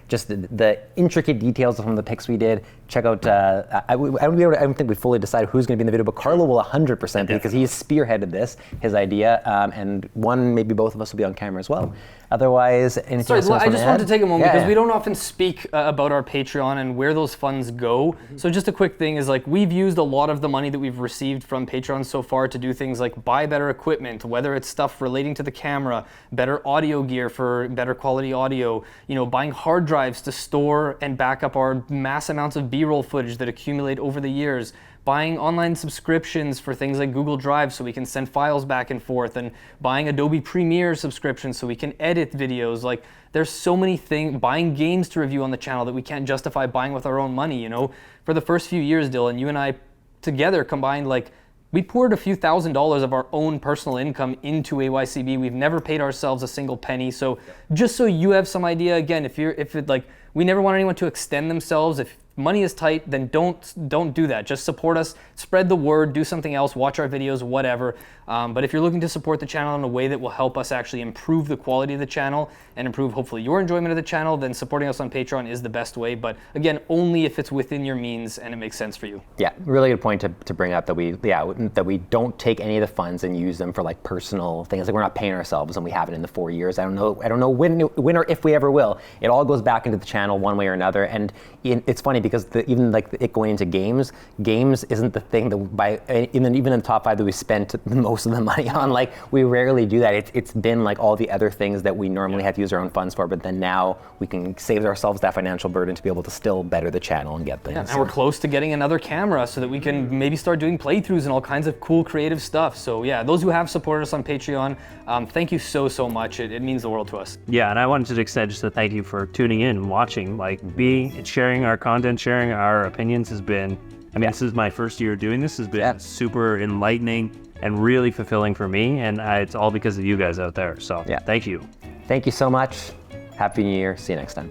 just the intricate details of some of the picks we did, check out. I don't think we fully decided who's going to be in the video, but Carlo will 100% because he's spearheaded his idea, and maybe both of us will be on camera as well. Otherwise, anything Sorry, else I just wanted to take a moment because yeah. we don't often speak about our Patreon and where those funds go. Mm-hmm. So just a quick thing is we've used a lot of the money that we've received from Patreon so far to do things like buy better equipment, whether it's stuff relating to the camera, better audio gear for better quality audio, buying hard drives to store and back up our mass amounts of B-roll footage that accumulate over the years, buying online subscriptions for things like Google Drive so we can send files back and forth, and buying Adobe Premiere subscriptions so we can edit videos. There's so many things, buying games to review on the channel that we can't justify buying with our own money, For the first few years, Dylan, you and I together combined, we poured a few $1,000s of our own personal income into AYCB. We've never paid ourselves a single penny. So just so you have some idea, again, we never want anyone to extend themselves. If money is tight, then don't do that. Just support us, spread the word, do something else, watch our videos, whatever. But if you're looking to support the channel in a way that will help us actually improve the quality of the channel and improve hopefully your enjoyment of the channel, then supporting us on Patreon is the best way. But again, only if it's within your means and it makes sense for you. Yeah, really good point to bring up that we don't take any of the funds and use them for personal things. We're not paying ourselves, and we haven't in the 4 years. I don't know when or if we ever will. It all goes back into the channel one way or another. And it's funny because even it going into games isn't the thing that even in the top 5 that we spent most of the money on. We rarely do that. It's been all the other things that we normally have to use our own funds for, but then now we can save ourselves that financial burden to be able to still better the channel and get things. Yeah, and we're close to getting another camera so that we can maybe start doing playthroughs and all kinds of cool creative stuff. So yeah, those who have supported us on Patreon, thank you so much. It means the world to us. Yeah, and I wanted to extend just a thank you for tuning in and watching. Sharing our content, sharing our opinions has been, this is my first year doing this, has been super enlightening and really fulfilling for me, and it's all because of you guys out there. So thank you. Thank you so much. Happy New Year. See you next time.